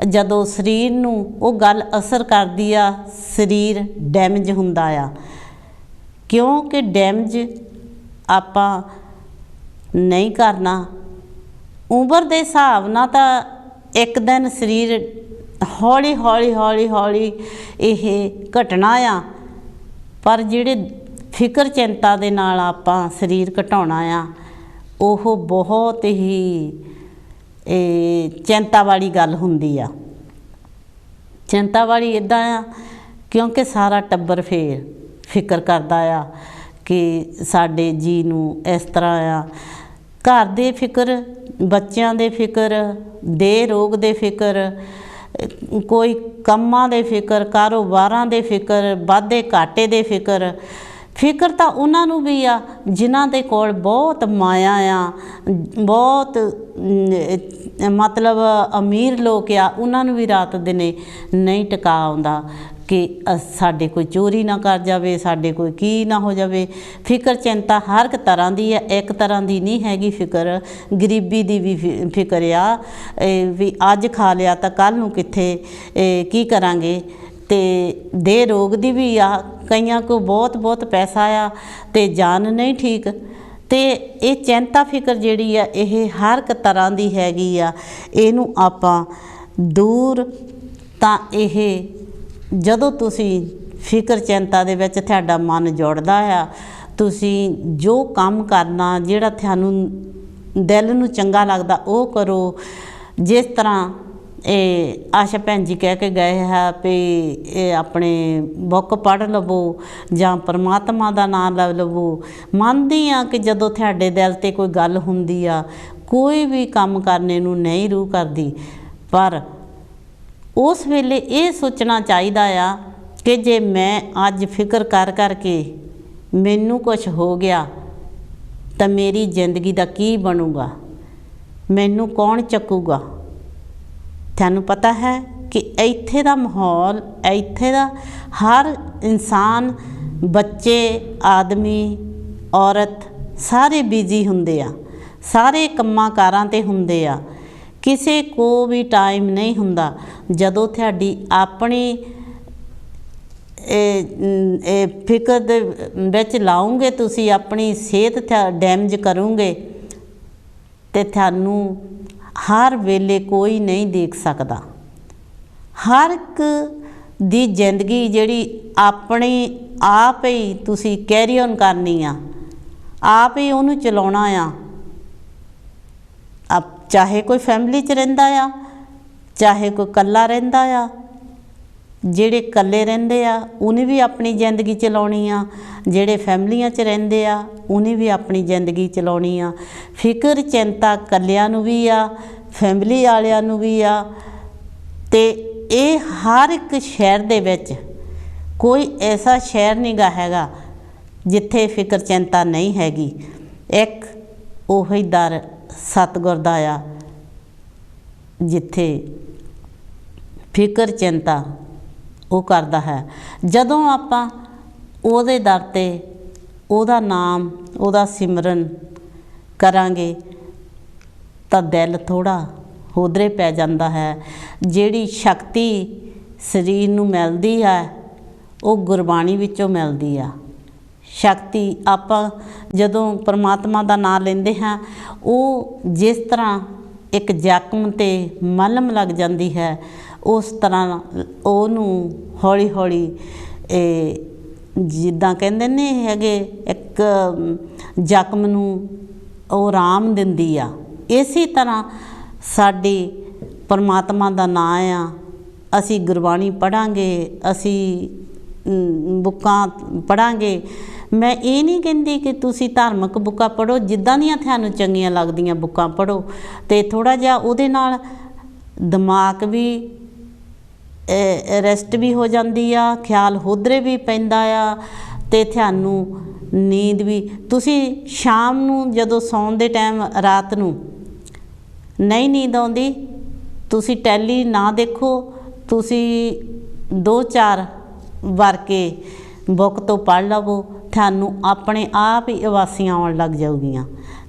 ਜਦੋਂ ਸਰੀਰ ਨੂੰ ਉਹ ਗੱਲ ਅਸਰ ਕਰਦੀ ਆ, ਸਰੀਰ ਡੈਮੇਜ ਹੁੰਦਾ ਆ। ਕਿਉਂਕਿ ਡੈਮੇਜ ਆਪਾਂ ਨਹੀਂ ਕਰਨਾ। ਉਮਰ ਦੇ ਹਿਸਾਬ ਨਾਲ ਤਾਂ ਇੱਕ ਦਿਨ ਸਰੀਰ ਹੌਲੀ ਇਹ ਘਟਣਾ ਆ, ਪਰ ਜਿਹੜੇ ਫਿਕਰ ਚਿੰਤਾ ਦੇ ਨਾਲ ਆਪਾਂ ਸਰੀਰ ਘਟਾਉਣਾ ਆ, ਉਹ ਬਹੁਤ ਹੀ ਚਿੰਤਾ ਵਾਲੀ ਗੱਲ ਹੁੰਦੀ ਆ। ਚਿੰਤਾ ਵਾਲੀ ਇੱਦਾਂ ਆ ਕਿਉਂਕਿ ਸਾਰਾ ਟੱਬਰ ਫੇਰ ਫਿਕਰ ਕਰਦਾ ਆ ਕਿ ਸਾਡੇ ਜੀ ਨੂੰ ਇਸ ਤਰ੍ਹਾਂ ਆ। ਘਰ ਦੇ ਫਿਕਰ, ਬੱਚਿਆਂ ਦੇ ਫਿਕਰ, ਦੇਹ ਰੋਗ ਦੇ ਫਿਕਰ, ਕੋਈ ਕੰਮਾਂ ਦੇ ਫਿਕਰ, ਕਾਰੋਬਾਰਾਂ ਦੇ ਫਿਕਰ, ਵਾਧੇ ਘਾਟੇ ਦੇ ਫਿਕਰ ਤਾਂ ਉਹਨਾਂ ਨੂੰ ਵੀ ਆ ਜਿਨ੍ਹਾਂ ਦੇ ਕੋਲ ਬਹੁਤ ਮਾਇਆ ਆ, ਬਹੁਤ ਮਤਲਬ ਅਮੀਰ ਲੋਕ ਆ, ਉਹਨਾਂ ਨੂੰ ਵੀ ਰਾਤ ਦਿਨੇ ਨਹੀਂ ਟਿਕਾ ਆਉਂਦਾ ਕਿ ਸਾਡੇ ਕੋਈ ਚੋਰੀ ਨਾ ਕਰ ਜਾਵੇ, ਸਾਡੇ ਕੋਈ ਕੀ ਨਾ ਹੋ ਜਾਵੇ। ਫਿਕਰ ਚਿੰਤਾ ਹਰ ਇੱਕ ਤਰ੍ਹਾਂ ਦੀ ਹੈ, ਇੱਕ ਤਰ੍ਹਾਂ ਦੀ ਨਹੀਂ ਹੈਗੀ ਫਿਕਰ। ਗਰੀਬੀ ਦੀ ਵੀ ਫਿਕਰ ਆ ਵੀ ਅੱਜ ਖਾ ਲਿਆ ਤਾਂ ਕੱਲ੍ਹ ਨੂੰ ਕਿੱਥੇ ਕੀ ਕਰਾਂਗੇ। ਤੇ ਦੇਹ ਰੋਗ ਦੀ ਵੀ ਆ, ਕਈਆਂ ਕੋਲ ਬਹੁਤ ਪੈਸਾ ਆ ਤੇ ਜਾਨ ਨਹੀਂ ਠੀਕ। ਤੇ ਇਹ ਚਿੰਤਾ ਫਿਕਰ ਜਿਹੜੀ ਆ ਇਹ ਹਰ ਇੱਕ ਤਰ੍ਹਾਂ ਦੀ ਹੈਗੀ ਆ। ਇਹਨੂੰ ਆਪਾਂ ਦੂਰ ਤਾਂ ਇਹ ਜਦੋਂ ਤੁਸੀਂ ਫਿਕਰ ਚਿੰਤਾ ਦੇ ਵਿੱਚ ਤੁਹਾਡਾ ਮਨ ਜੁੜਦਾ ਆ, ਤੁਸੀਂ ਜੋ ਕੰਮ ਕਰਨਾ ਜਿਹੜਾ ਤੁਹਾਨੂੰ ਦਿਲ ਨੂੰ ਚੰਗਾ ਲੱਗਦਾ ਉਹ ਕਰੋ। ਜਿਸ ਤਰ੍ਹਾਂ ਇਹ ਆਸ਼ਾ ਭੈਣ ਜੀ ਕਹਿ ਕੇ ਗਏ ਹੈ ਵੀ ਇਹ ਆਪਣੇ ਬੁੱਕ ਪੜ੍ਹ ਲਵੋ ਜਾਂ ਪਰਮਾਤਮਾ ਦਾ ਨਾਮ ਲੈ ਲਵੋ। ਮੰਨਦੀ ਹਾਂ ਕਿ ਜਦੋਂ ਤੁਹਾਡੇ ਦਿਲ 'ਤੇ ਕੋਈ ਗੱਲ ਹੁੰਦੀ ਆ, ਕੋਈ ਵੀ ਕੰਮ ਕਰਨੇ ਨੂੰ ਨਹੀਂ ਰੂਹ ਕਰਦੀ, ਪਰ ਉਸ ਵੇਲੇ ਇਹ ਸੋਚਣਾ ਚਾਹੀਦਾ ਆ ਕਿ ਜੇ ਮੈਂ ਅੱਜ ਫਿਕਰ ਕਰ ਕਰਕੇ ਮੈਨੂੰ ਕੁਛ ਹੋ ਗਿਆ ਤਾਂ ਮੇਰੀ ਜ਼ਿੰਦਗੀ ਦਾ ਕੀ ਬਣੂਗਾ, ਮੈਨੂੰ ਕੌਣ ਚੱਕੂਗਾ। ਤੁਹਾਨੂੰ ਪਤਾ ਹੈ ਕਿ ਇੱਥੇ ਦਾ ਮਾਹੌਲ, ਇੱਥੇ ਦਾ ਹਰ ਇਨਸਾਨ, ਬੱਚੇ, ਆਦਮੀ, ਔਰਤ ਸਾਰੇ ਬਿਜ਼ੀ ਹੁੰਦੇ ਆ, ਸਾਰੇ ਕੰਮਾਂ ਕਾਰਾਂ 'ਤੇ ਹੁੰਦੇ ਆ, ਕਿਸੇ ਕੋ ਵੀ ਟਾਈਮ ਨਹੀਂ ਹੁੰਦਾ। ਜਦੋਂ ਤੁਹਾਡੀ ਆਪਣੀ ਇਹ ਫਿਕਰ ਦੇ ਵਿੱਚ ਲਾਉਂਗੇ, ਤੁਸੀਂ ਆਪਣੀ ਸਿਹਤ ਡੈਮੇਜ ਕਰੋਗੇ ਤੇ ਤੁਹਾਨੂੰ ਹਰ ਵੇਲੇ ਕੋਈ ਨਹੀਂ ਦੇਖ ਸਕਦਾ। ਹਰ ਇੱਕ ਦੀ ਜ਼ਿੰਦਗੀ ਜਿਹੜੀ ਆਪਣੀ ਆਪ ਹੀ ਤੁਸੀਂ ਕੈਰੀ ਔਨ ਕਰਨੀ ਆ, ਆਪ ਹੀ ਉਹਨੂੰ ਚਲਾਉਣਾ ਆ। ਚਾਹੇ ਕੋਈ ਫੈਮਿਲੀ 'ਚ ਰਹਿੰਦਾ ਆ, ਚਾਹੇ ਕੋਈ ਇਕੱਲਾ ਰਹਿੰਦਾ ਆ। ਜਿਹੜੇ ਇਕੱਲੇ ਰਹਿੰਦੇ ਆ ਉਹਨੇ ਵੀ ਆਪਣੀ ਜ਼ਿੰਦਗੀ ਚਲਾਉਣੀ ਆ, ਜਿਹੜੇ ਫੈਮਲੀਆਂ 'ਚ ਰਹਿੰਦੇ ਆ ਉਹਨੇ ਵੀ ਆਪਣੀ ਜ਼ਿੰਦਗੀ ਚਲਾਉਣੀ ਆ। ਫਿਕਰ ਚਿੰਤਾ ਇਕੱਲਿਆਂ ਨੂੰ ਵੀ ਆ, ਫੈਮਿਲੀ ਵਾਲਿਆਂ ਨੂੰ ਵੀ ਆ। ਅਤੇ ਇਹ ਹਰ ਇੱਕ ਸ਼ਹਿਰ ਦੇ ਵਿੱਚ ਕੋਈ ਐਸਾ ਸ਼ਹਿਰ ਨਹੀਂ ਗਾ ਹੈਗਾ ਜਿੱਥੇ ਫਿਕਰ ਚਿੰਤਾ ਨਹੀਂ ਹੈਗੀ। ਇੱਕ ਉਹੀ ਦਰ ਸਤਿਗੁਰ ਦਾ ਆ ਜਿੱਥੇ ਫਿਕਰ ਚਿੰਤਾ ਉਹ ਕਰਦਾ ਹੈ। ਜਦੋਂ ਆਪਾਂ ਉਹਦੇ ਦਰ 'ਤੇ ਉਹਦਾ ਨਾਮ, ਉਹਦਾ ਸਿਮਰਨ ਕਰਾਂਗੇ ਤਾਂ ਦਿਲ ਥੋੜ੍ਹਾ ਹੋਦਰੇ ਪੈ ਜਾਂਦਾ ਹੈ। ਜਿਹੜੀ ਸ਼ਕਤੀ ਸਰੀਰ ਨੂੰ ਮਿਲਦੀ ਹੈ ਉਹ ਗੁਰਬਾਣੀ ਵਿੱਚੋਂ ਮਿਲਦੀ ਆ। ਸ਼ਕਤੀ ਆਪਾਂ ਜਦੋਂ ਪਰਮਾਤਮਾ ਦਾ ਨਾਮ ਲੈਂਦੇ ਹਾਂ, ਉਹ ਜਿਸ ਤਰ੍ਹਾਂ ਇੱਕ ਜ਼ਖਮ 'ਤੇ ਮਲਮ ਲੱਗ ਜਾਂਦੀ ਹੈ, ਉਸ ਤਰ੍ਹਾਂ ਉਹਨੂੰ ਹੌਲੀ ਹੌਲੀ ਜਿੱਦਾਂ ਕਹਿੰਦੇ ਨੇ ਹੈਗੇ ਇੱਕ ਜ਼ਖਮ ਨੂੰ ਉਹ ਆਰਾਮ ਦਿੰਦੀ ਆ। ਇਸੇ ਤਰ੍ਹਾਂ ਸਾਡੀ ਪਰਮਾਤਮਾ ਦਾ ਨਾਂ ਆ। ਅਸੀਂ ਗੁਰਬਾਣੀ ਪੜ੍ਹਾਂਗੇ, ਅਸੀਂ ਬੁੱਕਾਂ ਪੜ੍ਹਾਂਗੇ। ਮੈਂ ਇਹ ਨਹੀਂ ਕਹਿੰਦੀ ਕਿ ਤੁਸੀਂ ਧਾਰਮਿਕ ਬੁੱਕਾਂ ਪੜ੍ਹੋ, ਜਿੱਦਾਂ ਦੀਆਂ ਤੁਹਾਨੂੰ ਚੰਗੀਆਂ ਲੱਗਦੀਆਂ ਬੁੱਕਾਂ ਪੜ੍ਹੋ, ਅਤੇ ਥੋੜ੍ਹਾ ਜਿਹਾ ਉਹਦੇ ਨਾਲ ਦਿਮਾਗ ਵੀ ਰੈਸਟ ਵੀ ਹੋ ਜਾਂਦੀ ਆ, ਖਿਆਲ ਹੋਦਰੇ ਵੀ ਪੈਂਦਾ ਆ, ਅਤੇ ਤੁਹਾਨੂੰ ਨੀਂਦ ਵੀ। ਤੁਸੀਂ ਸ਼ਾਮ ਨੂੰ ਜਦੋਂ ਸੌਣ ਦੇ ਟਾਈਮ ਰਾਤ ਨੂੰ ਨਹੀਂ ਨੀਂਦ ਆਉਂਦੀ, ਤੁਸੀਂ ਟੈਲੀ ਨਾ ਦੇਖੋ, ਤੁਸੀਂ 2-4 ਵਾਰ ਕੇ ਬੁੱਕ ਤੋਂ ਪੜ੍ਹ ਲਵੋ, ਤੁਹਾਨੂੰ ਆਪਣੇ ਆਪ ਹੀ ਉਬਾਸੀਆਂ ਆਉਣ ਲੱਗ ਜਾਊਗੀਆਂ,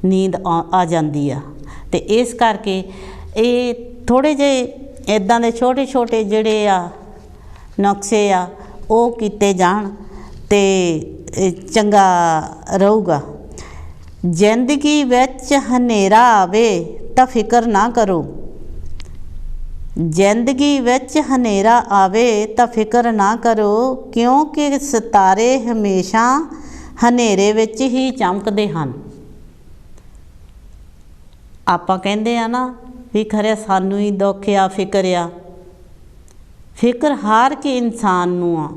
ਨੀਂਦ ਆ ਜਾਂਦੀ ਆ। ਅਤੇ ਇਸ ਕਰਕੇ ਇਹ ਥੋੜ੍ਹੇ ਜਿਹੇ ਇੱਦਾਂ ਦੇ ਛੋਟੇ ਛੋਟੇ ਜਿਹੜੇ ਆ ਨੁਸਖੇ ਆ ਉਹ ਕੀਤੇ ਜਾਣ ਅਤੇ ਚੰਗਾ ਰਹੂਗਾ। ਜ਼ਿੰਦਗੀ ਵਿੱਚ ਹਨੇਰਾ ਆਵੇ ਤਾਂ ਫਿਕਰ ਨਾ ਕਰੋ। ਜ਼ਿੰਦਗੀ ਵਿੱਚ ਹਨੇਰਾ ਆਵੇ ਤਾਂ ਫਿਕਰ ਨਾ ਕਰੋ, ਕਿਉਂਕਿ ਸਿਤਾਰੇ ਹਮੇਸ਼ਾ ਹਨੇਰੇ ਵਿੱਚ ਹੀ ਚਮਕਦੇ ਹਨ। ਆਪਾਂ ਕਹਿੰਦੇ ਆ ਨਾ ਵੀ ਖਰੇ ਸਾਨੂੰ ਹੀ ਦੁੱਖ ਆ, ਫਿਕਰ ਆ। ਫਿਕਰ ਹਰ ਇੱਕ ਇਨਸਾਨ ਨੂੰ ਆ,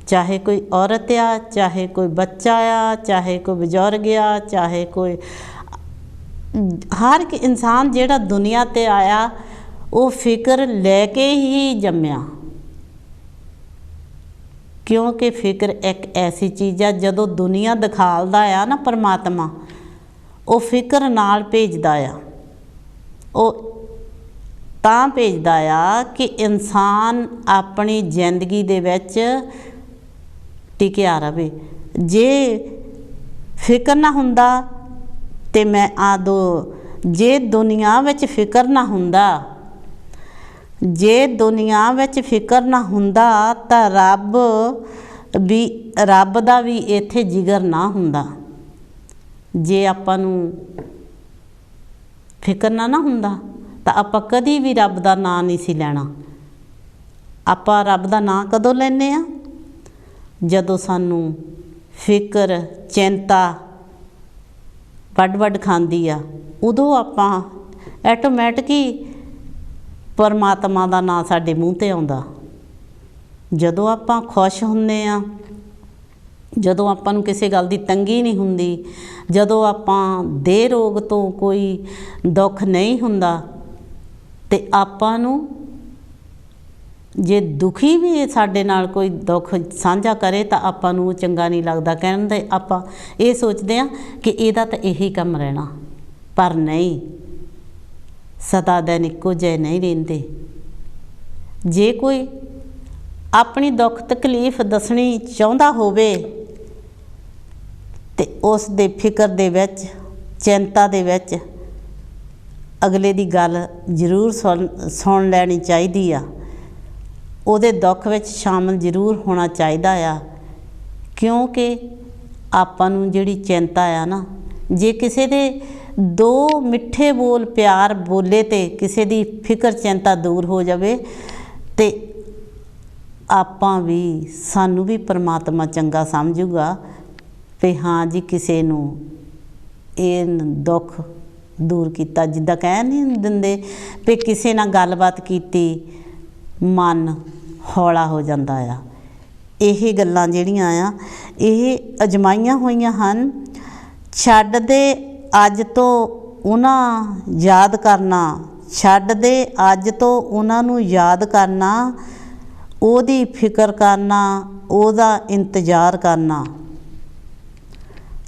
ਚਾਹੇ ਕੋਈ ਔਰਤ ਆ, ਚਾਹੇ ਕੋਈ ਬੱਚਾ ਆ, ਚਾਹੇ ਕੋਈ ਬਜ਼ੁਰਗ ਆ, ਚਾਹੇ ਕੋਈ, ਹਰ ਇੱਕ ਇਨਸਾਨ ਜਿਹੜਾ ਦੁਨੀਆ 'ਤੇ ਆਇਆ ਉਹ ਫਿਕਰ ਲੈ ਕੇ ਹੀ ਜੰਮਿਆ। ਕਿਉਂਕਿ ਫਿਕਰ ਇੱਕ ਐਸੀ ਚੀਜ਼ ਆ, ਜਦੋਂ ਦੁਨੀਆ ਦਿਖਾਲਦਾ ਆ ਨਾ ਪਰਮਾਤਮਾ, ਉਹ ਫਿਕਰ ਨਾਲ ਭੇਜਦਾ ਆ। ਉਹ ਤਾਂ ਭੇਜਦਾ ਆ ਕਿ ਇਨਸਾਨ ਆਪਣੀ ਜ਼ਿੰਦਗੀ ਦੇ ਵਿੱਚ ਟਿਕਿਆ ਰਹੇ। ਜੇ ਫਿਕਰ ਨਾ ਹੁੰਦਾ ਤੇ ਮੈਂ ਜੇ ਦੁਨੀਆ ਵਿੱਚ ਫਿਕਰ ਨਾ ਹੁੰਦਾ, ਜੇ ਦੁਨੀਆ ਵਿੱਚ ਫਿਕਰ ਨਾ ਹੁੰਦਾ ਤਾਂ ਰੱਬ ਦਾ ਵੀ ਇੱਥੇ ਜਿਗਰ ਨਾ ਹੁੰਦਾ। ਜੇ ਆਪਾਂ ਨੂੰ ਫਿਕਰ ਨਾ ਹੁੰਦਾ ਤਾਂ ਆਪਾਂ ਕਦੀ ਵੀ ਰੱਬ ਦਾ ਨਾਂ ਨਹੀਂ ਸੀ ਲੈਣਾ। ਆਪਾਂ ਰੱਬ ਦਾ ਨਾਂ ਕਦੋਂ ਲੈਂਦੇ ਹਾਂ? ਜਦੋਂ ਸਾਨੂੰ ਫਿਕਰ ਚਿੰਤਾ ਵੱਡ ਖਾਂਦੀ ਆ, ਉਦੋਂ ਆਪਾਂ ਆਟੋਮੈਟਿਕ ਹੀ ਪਰਮਾਤਮਾ ਦਾ ਨਾਂ ਸਾਡੇ ਮੂੰਹ 'ਤੇ ਆਉਂਦਾ। ਜਦੋਂ ਆਪਾਂ ਖੁਸ਼ ਹੁੰਦੇ ਹਾਂ, ਜਦੋਂ ਆਪਾਂ ਨੂੰ ਕਿਸੇ ਗੱਲ ਦੀ ਤੰਗੀ ਨਹੀਂ ਹੁੰਦੀ, ਜਦੋਂ ਆਪਾਂ ਦੇਹ ਰੋਗ ਤੋਂ ਕੋਈ ਦੁੱਖ ਨਹੀਂ ਹੁੰਦਾ, ਅਤੇ ਆਪਾਂ ਨੂੰ ਜੇ ਦੁਖੀ ਵੀ ਸਾਡੇ ਨਾਲ ਕੋਈ ਦੁੱਖ ਸਾਂਝਾ ਕਰੇ ਤਾਂ ਆਪਾਂ ਨੂੰ ਚੰਗਾ ਨਹੀਂ ਲੱਗਦਾ। ਕਹਿੰਦੇ ਆਪਾਂ ਇਹ ਸੋਚਦੇ ਹਾਂ ਕਿ ਇਹਦਾ ਤਾਂ ਇਹੀ ਕੰਮ ਰਹਿਣਾ, ਪਰ ਨਹੀਂ, ਸਦਾ ਦਿਨ ਇੱਕੋ ਜਿਹੇ ਨਹੀਂ ਰਹਿੰਦੇ। ਜੇ ਕੋਈ ਆਪਣੀ ਦੁੱਖ ਤਕਲੀਫ ਦੱਸਣੀ ਚਾਹੁੰਦਾ ਹੋਵੇ ਤੇ ਉਸ ਦੇ ਫਿਕਰ ਦੇ ਵਿੱਚ, ਚਿੰਤਾ ਦੇ ਵਿੱਚ ਅਗਲੇ ਦੀ ਗੱਲ ਜ਼ਰੂਰ ਸੁਣ ਲੈਣੀ ਚਾਹੀਦੀ ਆ। ਉਹਦੇ ਦੁੱਖ ਵਿੱਚ ਸ਼ਾਮਲ ਜ਼ਰੂਰ ਹੋਣਾ ਚਾਹੀਦਾ ਆ, ਕਿਉਂਕਿ ਆਪਾਂ ਨੂੰ ਜਿਹੜੀ ਚਿੰਤਾ ਆ ਨਾ, ਜੇ ਕਿਸੇ ਦੇ ਦੋ ਮਿੱਠੇ ਬੋਲ ਪਿਆਰ ਬੋਲੇ ਤੇ ਕਿਸੇ ਦੀ ਫਿਕਰ ਚਿੰਤਾ ਦੂਰ ਹੋ ਜਾਵੇ ਤੇ ਆਪਾਂ ਵੀ, ਸਾਨੂੰ ਵੀ ਪਰਮਾਤਮਾ ਚੰਗਾ ਸਮਝੂਗਾ ਵੀ ਹਾਂ ਜੀ ਕਿਸੇ ਨੂੰ ਇਹ ਦੁੱਖ ਦੂਰ ਕੀਤਾ। ਜਿੱਦਾਂ ਕਹਿ ਨਹੀਂ ਦਿੰਦੇ ਵੀ ਕਿਸੇ ਨਾਲ ਗੱਲਬਾਤ ਕੀਤੀ ਮਨ ਹੌਲਾ ਹੋ ਜਾਂਦਾ ਆ। ਇਹ ਗੱਲਾਂ ਜਿਹੜੀਆਂ ਆ ਇਹ ਅਜਮਾਈਆਂ ਹੋਈਆਂ ਹਨ। ਛੱਡ ਦੇ ਅੱਜ ਤੋਂ ਉਹਨਾਂ ਯਾਦ ਕਰਨਾ, ਛੱਡ ਦੇ ਅੱਜ ਤੋਂ ਉਹਨਾਂ ਨੂੰ ਯਾਦ ਕਰਨਾ, ਉਹਦੀ ਫਿਕਰ ਕਰਨਾ, ਉਹਦਾ ਇੰਤਜ਼ਾਰ ਕਰਨਾ।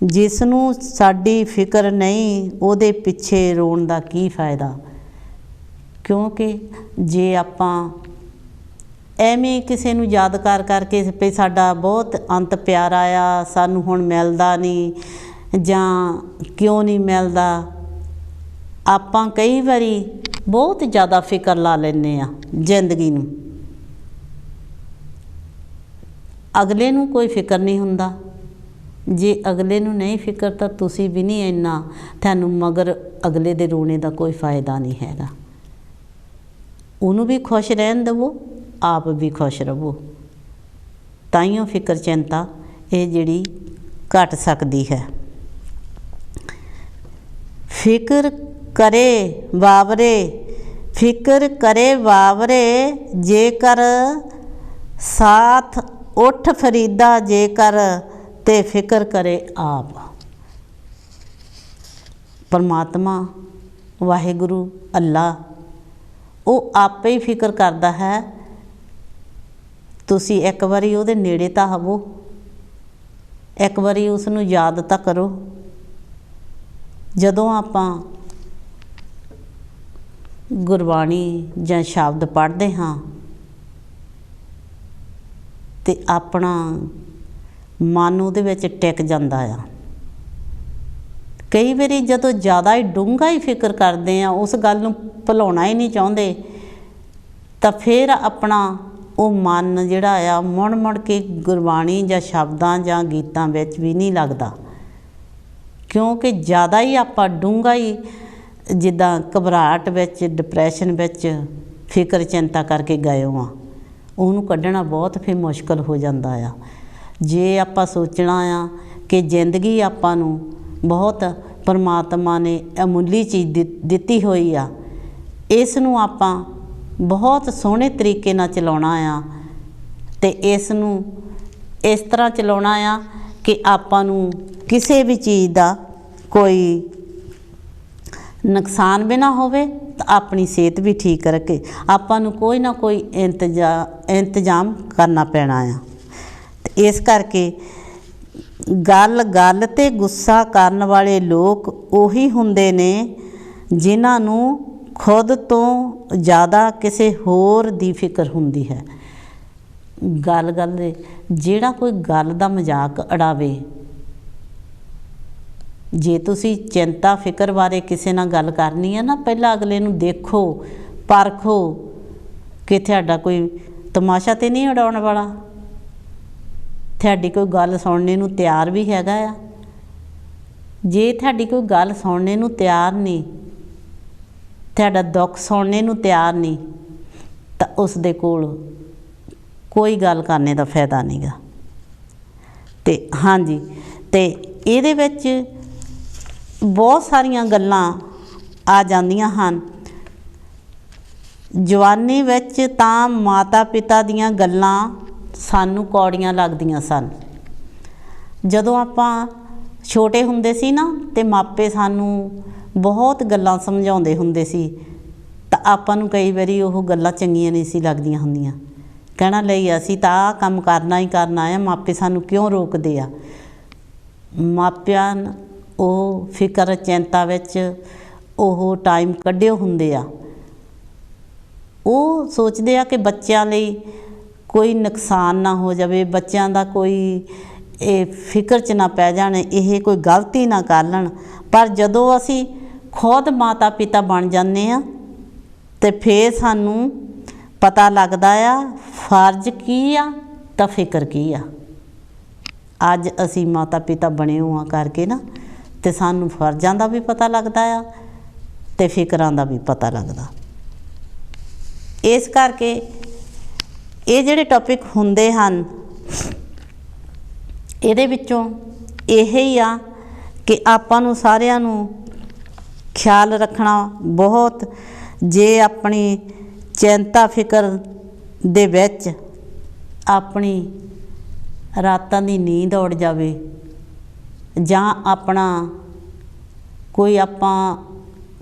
ਜਿਸ ਨੂੰ ਸਾਡੀ ਫਿਕਰ ਨਹੀਂ, ਉਹਦੇ ਪਿੱਛੇ ਰੋਣ ਦਾ ਕੀ ਫਾਇਦਾ। ਕਿਉਂਕਿ ਜੇ ਆਪਾਂ ਐਵੇਂ ਕਿਸੇ ਨੂੰ ਯਾਦ ਕਰਕੇ ਵੀ ਸਾਡਾ ਬਹੁਤ ਅੰਤ ਪਿਆਰਾ ਆ, ਸਾਨੂੰ ਹੁਣ ਮਿਲਦਾ ਨਹੀਂ ਜਾਂ ਕਿਉਂ ਨਹੀਂ ਮਿਲਦਾ, ਆਪਾਂ ਕਈ ਵਾਰੀ ਬਹੁਤ ਜ਼ਿਆਦਾ ਫਿਕਰ ਲਾ ਲੈਂਦੇ ਹਾਂ ਜ਼ਿੰਦਗੀ ਨੂੰ। ਅਗਲੇ ਨੂੰ ਕੋਈ ਫਿਕਰ ਨਹੀਂ ਹੁੰਦਾ। ਜੇ ਅਗਲੇ ਨੂੰ ਨਹੀਂ ਫਿਕਰ ਤਾਂ ਤੁਸੀਂ ਵੀ ਨਹੀਂ ਇੰਨਾ, ਤੁਹਾਨੂੰ ਮਗਰ ਅਗਲੇ ਦੇ ਰੋਣੇ ਦਾ ਕੋਈ ਫਾਇਦਾ ਨਹੀਂ ਹੈਗਾ। ਉਹਨੂੰ ਵੀ ਖੁਸ਼ ਰਹਿਣ ਦੇਵੋ, ਆਪ ਵੀ ਖੁਸ਼ ਰਹੋ, ਤਾਈਓ ਫਿਕਰ ਚਿੰਤਾ ਇਹ ਜਿਹੜੀ ਘਟ ਸਕਦੀ ਹੈ। ਫਿਕਰ ਕਰੇ ਵਾਵਰੇ, ਫਿਕਰ ਕਰੇ ਵਾਵਰੇ, ਜੇਕਰ ਸਾਥ ਉੱਠ ਫਰੀਦਾ ਜੇਕਰ, ਤੇ ਫਿਕਰ ਕਰੇ ਆਪ। ਪਰਮਾਤਮਾ ਵਾਹਿਗੁਰੂ ਅੱਲਾ ਉਹ ਆਪੇ ਹੀ ਫਿਕਰ ਕਰਦਾ ਹੈ। ਤੁਸੀਂ ਇੱਕ ਵਾਰੀ ਉਹਦੇ ਨੇੜੇ ਤਾਂ ਹੋਵੋ, ਇੱਕ ਵਾਰੀ ਉਸ ਨੂੰ ਯਾਦ ਤਾਂ ਕਰੋ। ਜਦੋਂ ਆਪਾਂ ਗੁਰਬਾਣੀ ਜਾਂ ਸ਼ਬਦ ਪੜ੍ਹਦੇ ਹਾਂ ਤੇ ਆਪਣਾ ਮਨ ਉਹਦੇ ਵਿੱਚ ਟਿਕ ਜਾਂਦਾ ਆ। ਕਈ ਵਾਰੀ ਜਦੋਂ ਜ਼ਿਆਦਾ ਹੀ ਡੂੰਘਾ ਹੀ ਫਿਕਰ ਕਰਦੇ ਆ, ਉਸ ਗੱਲ ਨੂੰ ਭੁਲਾਉਣਾ ਹੀ ਨਹੀਂ ਚਾਹੁੰਦੇ, ਤਾਂ ਫਿਰ ਆਪਣਾ ਉਹ ਮਨ ਜਿਹੜਾ ਆ ਮੁੜ ਕੇ ਗੁਰਬਾਣੀ ਜਾਂ ਸ਼ਬਦਾਂ ਜਾਂ ਗੀਤਾਂ ਵਿੱਚ ਵੀ ਨਹੀਂ ਲੱਗਦਾ। ਕਿਉਂਕਿ ਜ਼ਿਆਦਾ ਹੀ ਆਪਾਂ ਡੂੰਘਾ ਹੀ ਜਿੱਦਾਂ ਘਬਰਾਹਟ ਵਿੱਚ, ਡਿਪਰੈਸ਼ਨ ਵਿੱਚ ਫਿਕਰ ਚਿੰਤਾ ਕਰਕੇ ਗਏ ਹਾਂ, ਉਹਨੂੰ ਕੱਢਣਾ ਬਹੁਤ ਫਿਰ ਮੁਸ਼ਕਲ ਹੋ ਜਾਂਦਾ ਆ। ਜੇ ਆਪਾਂ ਸੋਚਣਾ ਆ ਕਿ ਜ਼ਿੰਦਗੀ ਆਪਾਂ ਨੂੰ ਬਹੁਤ ਪਰਮਾਤਮਾ ਨੇ ਅਮੁੱਲੀ ਚੀਜ਼ ਦਿੱਤੀ ਹੋਈ ਆ, ਇਸ ਨੂੰ ਆਪਾਂ ਬਹੁਤ ਸੋਹਣੇ ਤਰੀਕੇ ਨਾਲ ਚਲਾਉਣਾ ਆ, ਅਤੇ ਇਸ ਨੂੰ ਇਸ ਤਰ੍ਹਾਂ ਚਲਾਉਣਾ ਆ ਕਿ ਆਪਾਂ ਨੂੰ ਕਿਸੇ ਵੀ ਚੀਜ਼ ਦਾ ਕੋਈ ਨੁਕਸਾਨ ਵੀ ਨਾ ਹੋਵੇ, ਤਾਂ ਆਪਣੀ ਸਿਹਤ ਵੀ ਠੀਕ ਰੱਖੇ। ਆਪਾਂ ਨੂੰ ਕੋਈ ਨਾ ਕੋਈ ਇੰਤਜ਼ਾਮ ਕਰਨਾ ਪੈਣਾ ਆ। ਤੇ ਇਸ ਕਰਕੇ ਗੱਲ 'ਤੇ ਗੁੱਸਾ ਕਰਨ ਵਾਲੇ ਲੋਕ ਉਹੀ ਹੁੰਦੇ ਨੇ ਜਿਨ੍ਹਾਂ ਨੂੰ ਖੁਦ ਤੋਂ ਜ਼ਿਆਦਾ ਕਿਸੇ ਹੋਰ ਦੀ ਫਿਕਰ ਹੁੰਦੀ ਹੈ। ਗੱਲ ਜਿਹੜਾ ਕੋਈ ਗੱਲ ਦਾ ਮਜ਼ਾਕ ਉਡਾਵੇ, ਜੇ ਤੁਸੀਂ ਚਿੰਤਾ ਫਿਕਰ ਬਾਰੇ ਕਿਸੇ ਨਾਲ ਗੱਲ ਕਰਨੀ ਹੈ ਨਾ, ਪਹਿਲਾਂ ਅਗਲੇ ਨੂੰ ਦੇਖੋ, ਪਰਖੋ ਕਿ ਤੁਹਾਡਾ ਕੋਈ ਤਮਾਸ਼ਾ ਤਾਂ ਨਹੀਂ ਉਡਾਉਣ ਵਾਲਾ, ਤੁਹਾਡੀ ਕੋਈ ਗੱਲ ਸੁਣਨੇ ਨੂੰ ਤਿਆਰ ਵੀ ਹੈਗਾ ਆ। ਜੇ ਤੁਹਾਡੀ ਕੋਈ ਗੱਲ ਸੁਣਨੇ ਨੂੰ ਤਿਆਰ ਨਹੀਂ ਤੁਹਾਡਾ ਦੁੱਖ ਸੁਣਨੇ ਨੂੰ ਤਿਆਰ ਨਹੀਂ ਤਾਂ ਉਸ ਦੇ ਕੋਲ ਕੋਈ ਗੱਲ ਕਰਨੇ ਦਾ ਫਾਇਦਾ ਨਹੀਂਗਾ। ਤੇ ਹਾਂਜੀ, ਤੇ ਇਹਦੇ ਵਿੱਚ ਬਹੁਤ ਸਾਰੀਆਂ ਗੱਲਾਂ ਆ ਜਾਂਦੀਆਂ ਹਨ। ਜਵਾਨੀ ਵਿੱਚ ਤਾਂ ਮਾਤਾ ਪਿਤਾ ਦੀਆਂ ਗੱਲਾਂ ਸਾਨੂੰ ਕੌੜੀਆਂ ਲੱਗਦੀਆਂ ਸਨ। ਜਦੋਂ ਆਪਾਂ ਛੋਟੇ ਹੁੰਦੇ ਸੀ ਨਾ ਤੇ ਮਾਪੇ ਸਾਨੂੰ ਬਹੁਤ ਗੱਲਾਂ ਸਮਝਾਉਂਦੇ ਹੁੰਦੇ ਸੀ ਤਾਂ ਆਪਾਂ ਨੂੰ ਕਈ ਵਾਰੀ ਉਹ ਗੱਲਾਂ ਚੰਗੀਆਂ ਨਹੀਂ ਸੀ ਲੱਗਦੀਆਂ ਹੁੰਦੀਆਂ। ਕਹਿਣਾ ਲਈ ਅਸੀਂ ਤਾਂ ਆਹ ਕੰਮ ਕਰਨਾ ਹੀ ਕਰਨਾ ਆ, ਮਾਪੇ ਸਾਨੂੰ ਕਿਉਂ ਰੋਕਦੇ ਆ। ਮਾਪਿਆਂ ਉਹ ਫਿਕਰ ਚਿੰਤਾ ਵਿੱਚ ਉਹ ਟਾਈਮ ਕੱਢਿਓ ਹੁੰਦੇ ਆ। ਉਹ ਸੋਚਦੇ ਆ ਕਿ ਬੱਚਿਆਂ ਲਈ ਕੋਈ ਨੁਕਸਾਨ ਨਾ ਹੋ ਜਾਵੇ, ਬੱਚਿਆਂ ਦਾ ਕੋਈ ਇਹ ਫਿਕਰ 'ਚ ਨਾ ਪੈ ਜਾਣ, ਇਹ ਕੋਈ ਗਲਤੀ ਨਾ ਕਰ ਲੈਣ। ਪਰ ਜਦੋਂ ਅਸੀਂ ਖੁਦ ਮਾਤਾ ਪਿਤਾ ਬਣ ਜਾਂਦੇ ਹਾਂ ਤੇ ਫਿਰ ਸਾਨੂੰ ਪਤਾ ਲੱਗਦਾ ਆ ਫਰਜ਼ ਕੀ ਆ ਤਾਂ ਫਿਕਰ ਕੀ ਆ। ਅੱਜ ਅਸੀਂ ਮਾਤਾ ਪਿਤਾ ਬਣੇ ਹੋਆ ਕਰਕੇ ਨਾ ਤੇ ਸਾਨੂੰ ਫਰਜ਼ਾਂ ਦਾ ਵੀ ਪਤਾ ਲੱਗਦਾ ਆ ਤੇ ਫਿਕਰਾਂ ਦਾ ਵੀ ਪਤਾ ਲੱਗਦਾ। ਇਸ ਕਰਕੇ ਇਹ ਜਿਹੜੇ ਟੌਪਿਕ ਹੁੰਦੇ ਹਨ ਇਹਦੇ ਵਿੱਚੋਂ ਇਹ ਹੀ ਆ ਕਿ ਆਪਾਂ ਨੂੰ ਸਾਰਿਆਂ ਨੂੰ ਖਿਆਲ ਰੱਖਣਾ ਬਹੁਤ। ਜੇ ਆਪਣੀ ਚਿੰਤਾ ਫਿਕਰ ਦੇ ਵਿੱਚ ਆਪਣੀ ਰਾਤਾਂ ਦੀ ਨੀਂਦ ਉੱਡ ਜਾਵੇ ਜਾਂ ਆਪਣਾ ਕੋਈ ਆਪਾਂ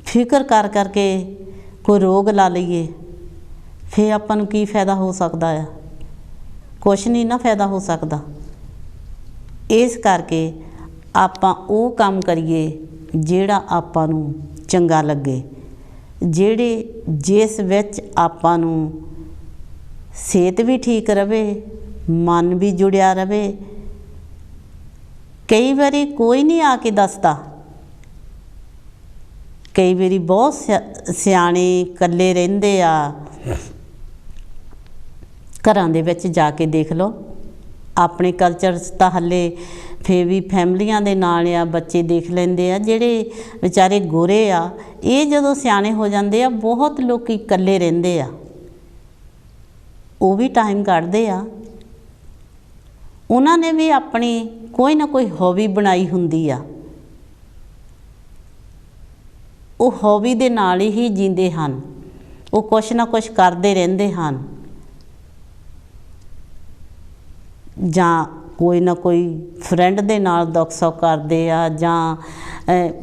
ਫਿਕਰ ਕਰ ਕਰਕੇ ਕੋਈ ਰੋਗ ਲਾ ਲਈਏ, ਫਿਰ ਆਪਾਂ ਨੂੰ ਕੀ ਫਾਇਦਾ ਹੋ ਸਕਦਾ ਆ? ਕੁਛ ਨਹੀਂ ਨਾ ਫਾਇਦਾ ਹੋ ਸਕਦਾ। ਇਸ ਕਰਕੇ ਆਪਾਂ ਉਹ ਕੰਮ ਕਰੀਏ ਜਿਹੜਾ ਆਪਾਂ ਨੂੰ ਚੰਗਾ ਲੱਗੇ, ਜਿਸ ਵਿੱਚ ਆਪਾਂ ਨੂੰ ਸਿਹਤ ਵੀ ਠੀਕ ਰਵੇ, ਮਨ ਵੀ ਜੁੜਿਆ ਰਵੇ। ਕਈ ਵਾਰੀ ਕੋਈ ਨਹੀਂ ਆ ਕੇ ਦੱਸਦਾ, ਕਈ ਵਾਰੀ ਬਹੁਤ ਸਿਆਣੇ ਇਕੱਲੇ ਰਹਿੰਦੇ ਆ। ਘਰਾਂ ਦੇ ਵਿੱਚ ਜਾ ਕੇ ਦੇਖ ਲਓ, ਆਪਣੇ ਕਲਚਰ 'ਚ ਤਾਂ ਹਾਲੇ ਫਿਰ ਵੀ ਫੈਮਲੀਆਂ ਦੇ ਨਾਲ ਆ, ਬੱਚੇ ਦੇਖ ਲੈਂਦੇ ਆ। ਜਿਹੜੇ ਵਿਚਾਰੇ ਗੋਰੇ ਆ ਇਹ ਜਦੋਂ ਸਿਆਣੇ ਹੋ ਜਾਂਦੇ ਆ ਬਹੁਤ ਲੋਕ ਇਕੱਲੇ ਰਹਿੰਦੇ ਆ, ਉਹ ਵੀ ਟਾਈਮ ਕੱਢਦੇ ਆ। ਉਹਨਾਂ ਨੇ ਵੀ ਆਪਣੀ ਕੋਈ ਨਾ ਕੋਈ ਹੌਬੀ ਬਣਾਈ ਹੁੰਦੀ ਆ, ਉਹ ਹੌਬੀ ਦੇ ਨਾਲ ਹੀ ਜੀਂਦੇ ਹਨ। ਉਹ ਕੁਛ ਨਾ ਕੁਛ ਕਰਦੇ ਰਹਿੰਦੇ ਹਨ, ਜਾਂ ਕੋਈ ਨਾ ਕੋਈ ਫਰੈਂਡ ਦੇ ਨਾਲ ਦੁੱਖ ਸੁੱਖ ਕਰਦੇ ਆ, ਜਾਂ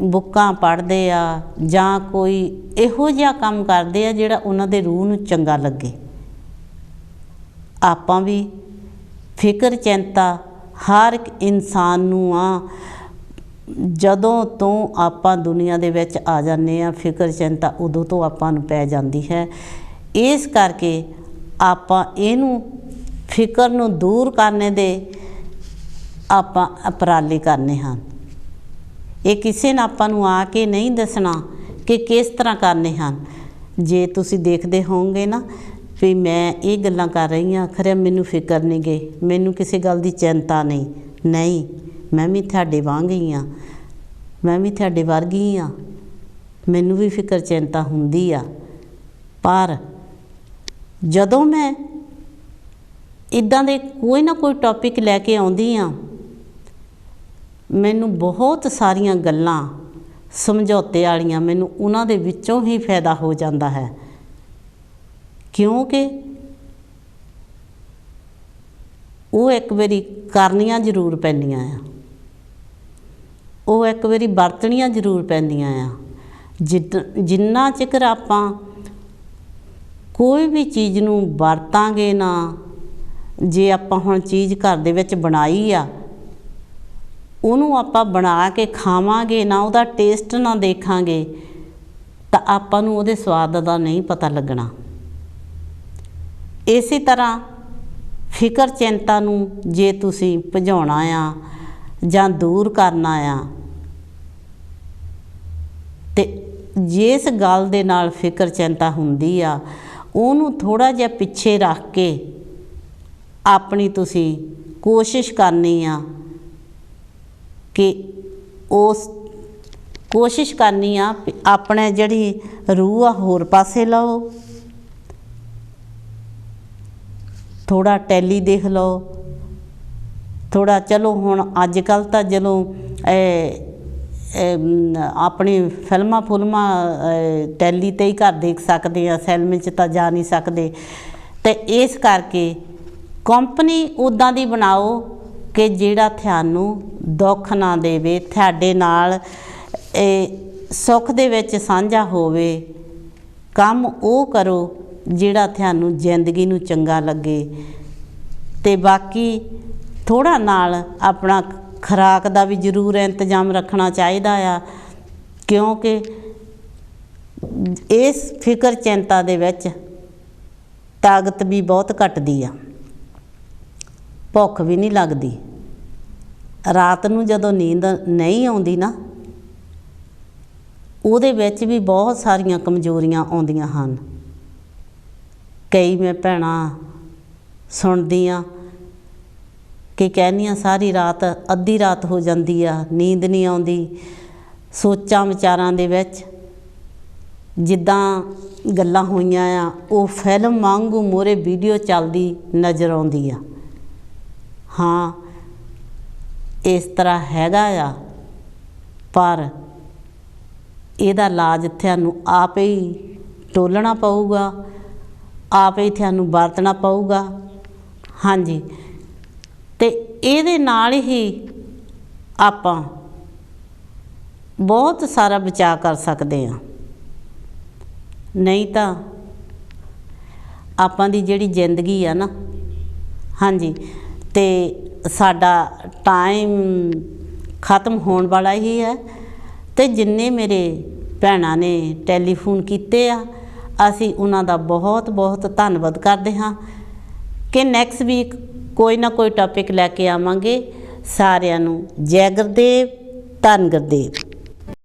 ਬੁੱਕਾਂ ਪੜ੍ਹਦੇ ਆ, ਜਾਂ ਕੋਈ ਇਹੋ ਜਿਹਾ ਕੰਮ ਕਰਦੇ ਆ ਜਿਹੜਾ ਉਹਨਾਂ ਦੇ ਰੂਹ ਨੂੰ ਚੰਗਾ ਲੱਗੇ। ਆਪਾਂ ਵੀ ਫਿਕਰ ਚਿੰਤਾ ਹਰ ਇੱਕ ਇਨਸਾਨ ਨੂੰ ਆ। ਜਦੋਂ ਤੋਂ ਆਪਾਂ ਦੁਨੀਆ ਦੇ ਵਿੱਚ ਆ ਜਾਂਦੇ ਆ ਫਿਕਰ ਚਿੰਤਾ ਉਦੋਂ ਤੋਂ ਆਪਾਂ ਨੂੰ ਪੈ ਜਾਂਦੀ ਹੈ। ਇਸ ਕਰਕੇ ਆਪਾਂ ਇਹਨੂੰ ਫਿਕਰ ਨੂੰ ਦੂਰ ਕਰਨੇ ਦੇ ਆਪਾਂ ਉਪਰਾਲੇ ਕਰਨੇ ਹਨ। ਇਹ ਕਿਸੇ ਨੇ ਆਪਾਂ ਨੂੰ ਆ ਕੇ ਨਹੀਂ ਦੱਸਣਾ ਕਿ ਕਿਸ ਤਰ੍ਹਾਂ ਕਰਨੇ ਹਨ। ਜੇ ਤੁਸੀਂ ਦੇਖਦੇ ਹੋਵੋਗੇ ਨਾ ਵੀ ਮੈਂ ਇਹ ਗੱਲਾਂ ਕਰ ਰਹੀ ਹਾਂ, ਖਰੇ ਮੈਨੂੰ ਫਿਕਰ ਨਹੀਂ ਗੇ, ਮੈਨੂੰ ਕਿਸੇ ਗੱਲ ਦੀ ਚਿੰਤਾ ਨਹੀਂ, ਮੈਂ ਵੀ ਤੁਹਾਡੇ ਵਾਂਗ ਹੀ ਹਾਂ, ਮੈਂ ਵੀ ਤੁਹਾਡੇ ਵਰਗੀ ਹਾਂ, ਮੈਨੂੰ ਵੀ ਫਿਕਰ ਚਿੰਤਾ ਹੁੰਦੀ ਆ। ਪਰ ਜਦੋਂ ਮੈਂ ਇੱਦਾਂ ਦੇ ਕੋਈ ਨਾ ਕੋਈ ਟੌਪਿਕ ਲੈ ਕੇ ਆਉਂਦੀ ਹਾਂ, ਮੈਨੂੰ ਬਹੁਤ ਸਾਰੀਆਂ ਗੱਲਾਂ ਸਮਝੌਤੇ ਵਾਲੀਆਂ ਮੈਨੂੰ ਉਹਨਾਂ ਦੇ ਵਿੱਚੋਂ ਹੀ ਫਾਇਦਾ ਹੋ ਜਾਂਦਾ ਹੈ। ਕਿਉਂਕਿ ਉਹ ਇੱਕ ਵਾਰੀ ਕਰਨੀਆਂ ਜ਼ਰੂਰ ਪੈਂਦੀਆਂ ਆ, ਉਹ ਇੱਕ ਵਾਰੀ ਵਰਤਣੀਆਂ ਜ਼ਰੂਰ ਪੈਂਦੀਆਂ ਆ। ਜਿੰਨਾ ਚਿਰ ਆਪਾਂ ਕੋਈ ਵੀ ਚੀਜ਼ ਨੂੰ ਵਰਤਾਂਗੇ ਨਾ, ਜੇ ਆਪਾਂ ਹੁਣ ਚੀਜ਼ ਘਰ ਦੇ ਵਿੱਚ ਬਣਾਈ ਆ, ਉਹਨੂੰ ਆਪਾਂ ਬਣਾ ਕੇ ਖਾਵਾਂਗੇ ਨਾ, ਉਹਦਾ ਟੇਸਟ ਨਾ ਦੇਖਾਂਗੇ ਤਾਂ ਆਪਾਂ ਨੂੰ ਉਹਦੇ ਸਵਾਦ ਦਾ ਨਹੀਂ ਪਤਾ ਲੱਗਣਾ। ਇਸੇ ਤਰ੍ਹਾਂ ਫਿਕਰ ਚਿੰਤਾ ਨੂੰ ਜੇ ਤੁਸੀਂ ਭਜਾਉਣਾ ਆ ਜਾਂ ਦੂਰ ਕਰਨਾ ਆ, ਤੇ ਜਿਸ ਗੱਲ ਦੇ ਨਾਲ ਫਿਕਰ ਚਿੰਤਾ ਹੁੰਦੀ ਆ ਉਹਨੂੰ ਥੋੜ੍ਹਾ ਜਿਹਾ ਪਿੱਛੇ ਰੱਖ ਕੇ ਆਪਣੀ ਤੁਸੀਂ ਕੋਸ਼ਿਸ਼ ਕਰਨੀ ਆ ਕਿ ਉਸ ਕੋਸ਼ਿਸ਼ ਕਰਨੀ ਆ ਆਪਣੇ ਜਿਹੜੀ ਰੂਹ ਆ ਹੋਰ ਪਾਸੇ ਲਾਓ, ਥੋੜਾ ਟੈਲੀ ਦੇਖ ਲਓ, ਥੋੜਾ ਚਲੋ ਹੁਣ ਅੱਜ ਕੱਲ੍ਹ ਤਾਂ ਜਦੋਂ ਆਪਣੀ ਫਿਲਮਾਂ ਟੈਲੀ 'ਤੇ ਹੀ ਘਰ ਦੇਖ ਸਕਦੇ ਆ, ਸਿਨੇਮਾ 'ਚ ਤਾਂ ਜਾ ਨਹੀਂ ਸਕਦੇ। ਅਤੇ ਇਸ ਕਰਕੇ ਕੰਪਨੀ ਉੱਦਾਂ ਦੀ ਬਣਾਓ ਕਿ ਜਿਹੜਾ ਤੁਹਾਨੂੰ ਦੁੱਖ ਨਾ ਦੇਵੇ, ਤੁਹਾਡੇ ਨਾਲ ਸੁੱਖ ਦੇ ਵਿੱਚ ਸਾਂਝਾ ਹੋਵੇ। ਕੰਮ ਉਹ ਕਰੋ ਜਿਹੜਾ ਤੁਹਾਨੂੰ ਜ਼ਿੰਦਗੀ ਨੂੰ ਚੰਗਾ ਲੱਗੇ। ਅਤੇ ਬਾਕੀ ਥੋੜ੍ਹਾ ਨਾਲ ਆਪਣਾ ਖੁਰਾਕ ਦਾ ਵੀ ਜ਼ਰੂਰ ਇੰਤਜ਼ਾਮ ਰੱਖਣਾ ਚਾਹੀਦਾ ਆ, ਕਿਉਂਕਿ ਇਸ ਫਿਕਰ ਚਿੰਤਾ ਦੇ ਵਿੱਚ ਤਾਕਤ ਵੀ ਬਹੁਤ ਘਟਦੀ ਆ, ਭੁੱਖ ਵੀ ਨਹੀਂ ਲੱਗਦੀ। ਰਾਤ ਨੂੰ ਜਦੋਂ ਨੀਂਦ ਨਹੀਂ ਆਉਂਦੀ ਨਾ, ਉਹਦੇ ਵਿੱਚ ਵੀ ਬਹੁਤ ਸਾਰੀਆਂ ਕਮਜ਼ੋਰੀਆਂ ਆਉਂਦੀਆਂ ਹਨ। ਕਈ ਮੈਂ ਭੈਣਾਂ ਸੁਣਦੀਆਂ ਕਿ ਕਹਿੰਦੀਆਂ ਸਾਰੀ ਰਾਤ, ਅੱਧੀ ਰਾਤ ਹੋ ਜਾਂਦੀ ਆ, ਨੀਂਦ ਨਹੀਂ ਆਉਂਦੀ, ਸੋਚਾਂ ਵਿਚਾਰਾਂ ਦੇ ਵਿੱਚ ਜਿੱਦਾਂ ਗੱਲਾਂ ਹੋਈਆਂ ਆ ਉਹ ਫਿਲਮ ਵਾਂਗੂ ਮੂਹਰੇ ਵੀਡੀਓ ਚੱਲਦੀ ਨਜ਼ਰ ਆਉਂਦੀ ਆ। ਹਾਂ, ਇਸ ਤਰ੍ਹਾਂ ਹੈਗਾ ਆ, ਪਰ ਇਹਦਾ ਇਲਾਜ ਤੁਹਾਨੂੰ ਆਪ ਹੀ ਟੋਲਣਾ ਪਊਗਾ, ਆਪ ਹੀ ਤੁਹਾਨੂੰ ਵਰਤਣਾ ਪਊਗਾ। ਹਾਂਜੀ, ਅਤੇ ਇਹਦੇ ਨਾਲ ਹੀ ਆਪਾਂ ਬਹੁਤ ਸਾਰਾ ਬਚਾਅ ਕਰ ਸਕਦੇ ਹਾਂ। ਨਹੀਂ ਤਾਂ ਆਪਾਂ ਦੀ ਜਿਹੜੀ ਜ਼ਿੰਦਗੀ ਆ ਨਾ, ਹਾਂਜੀ, ਅਤੇ ਸਾਡਾ ਟਾਈਮ ਖਤਮ ਹੋਣ ਵਾਲਾ ਹੀ ਹੈ। ਅਤੇ ਜਿੰਨੇ ਮੇਰੇ ਭੈਣਾਂ ਨੇ ਟੈਲੀਫੋਨ ਕੀਤੇ ਆ, ਅਸੀਂ ਉਹਨਾਂ ਦਾ ਬਹੁਤ ਬਹੁਤ ਧੰਨਵਾਦ ਕਰਦੇ ਹਾਂ ਕਿ ਨੈਕਸਟ ਵੀਕ ਕੋਈ ਨਾ ਕੋਈ ਟੌਪਿਕ ਲੈ ਕੇ ਆਵਾਂਗੇ। ਸਾਰਿਆਂ ਨੂੰ ਜੈ ਗੁਰਦੇਵ, ਧੰਨ ਗੁਰਦੇਵ।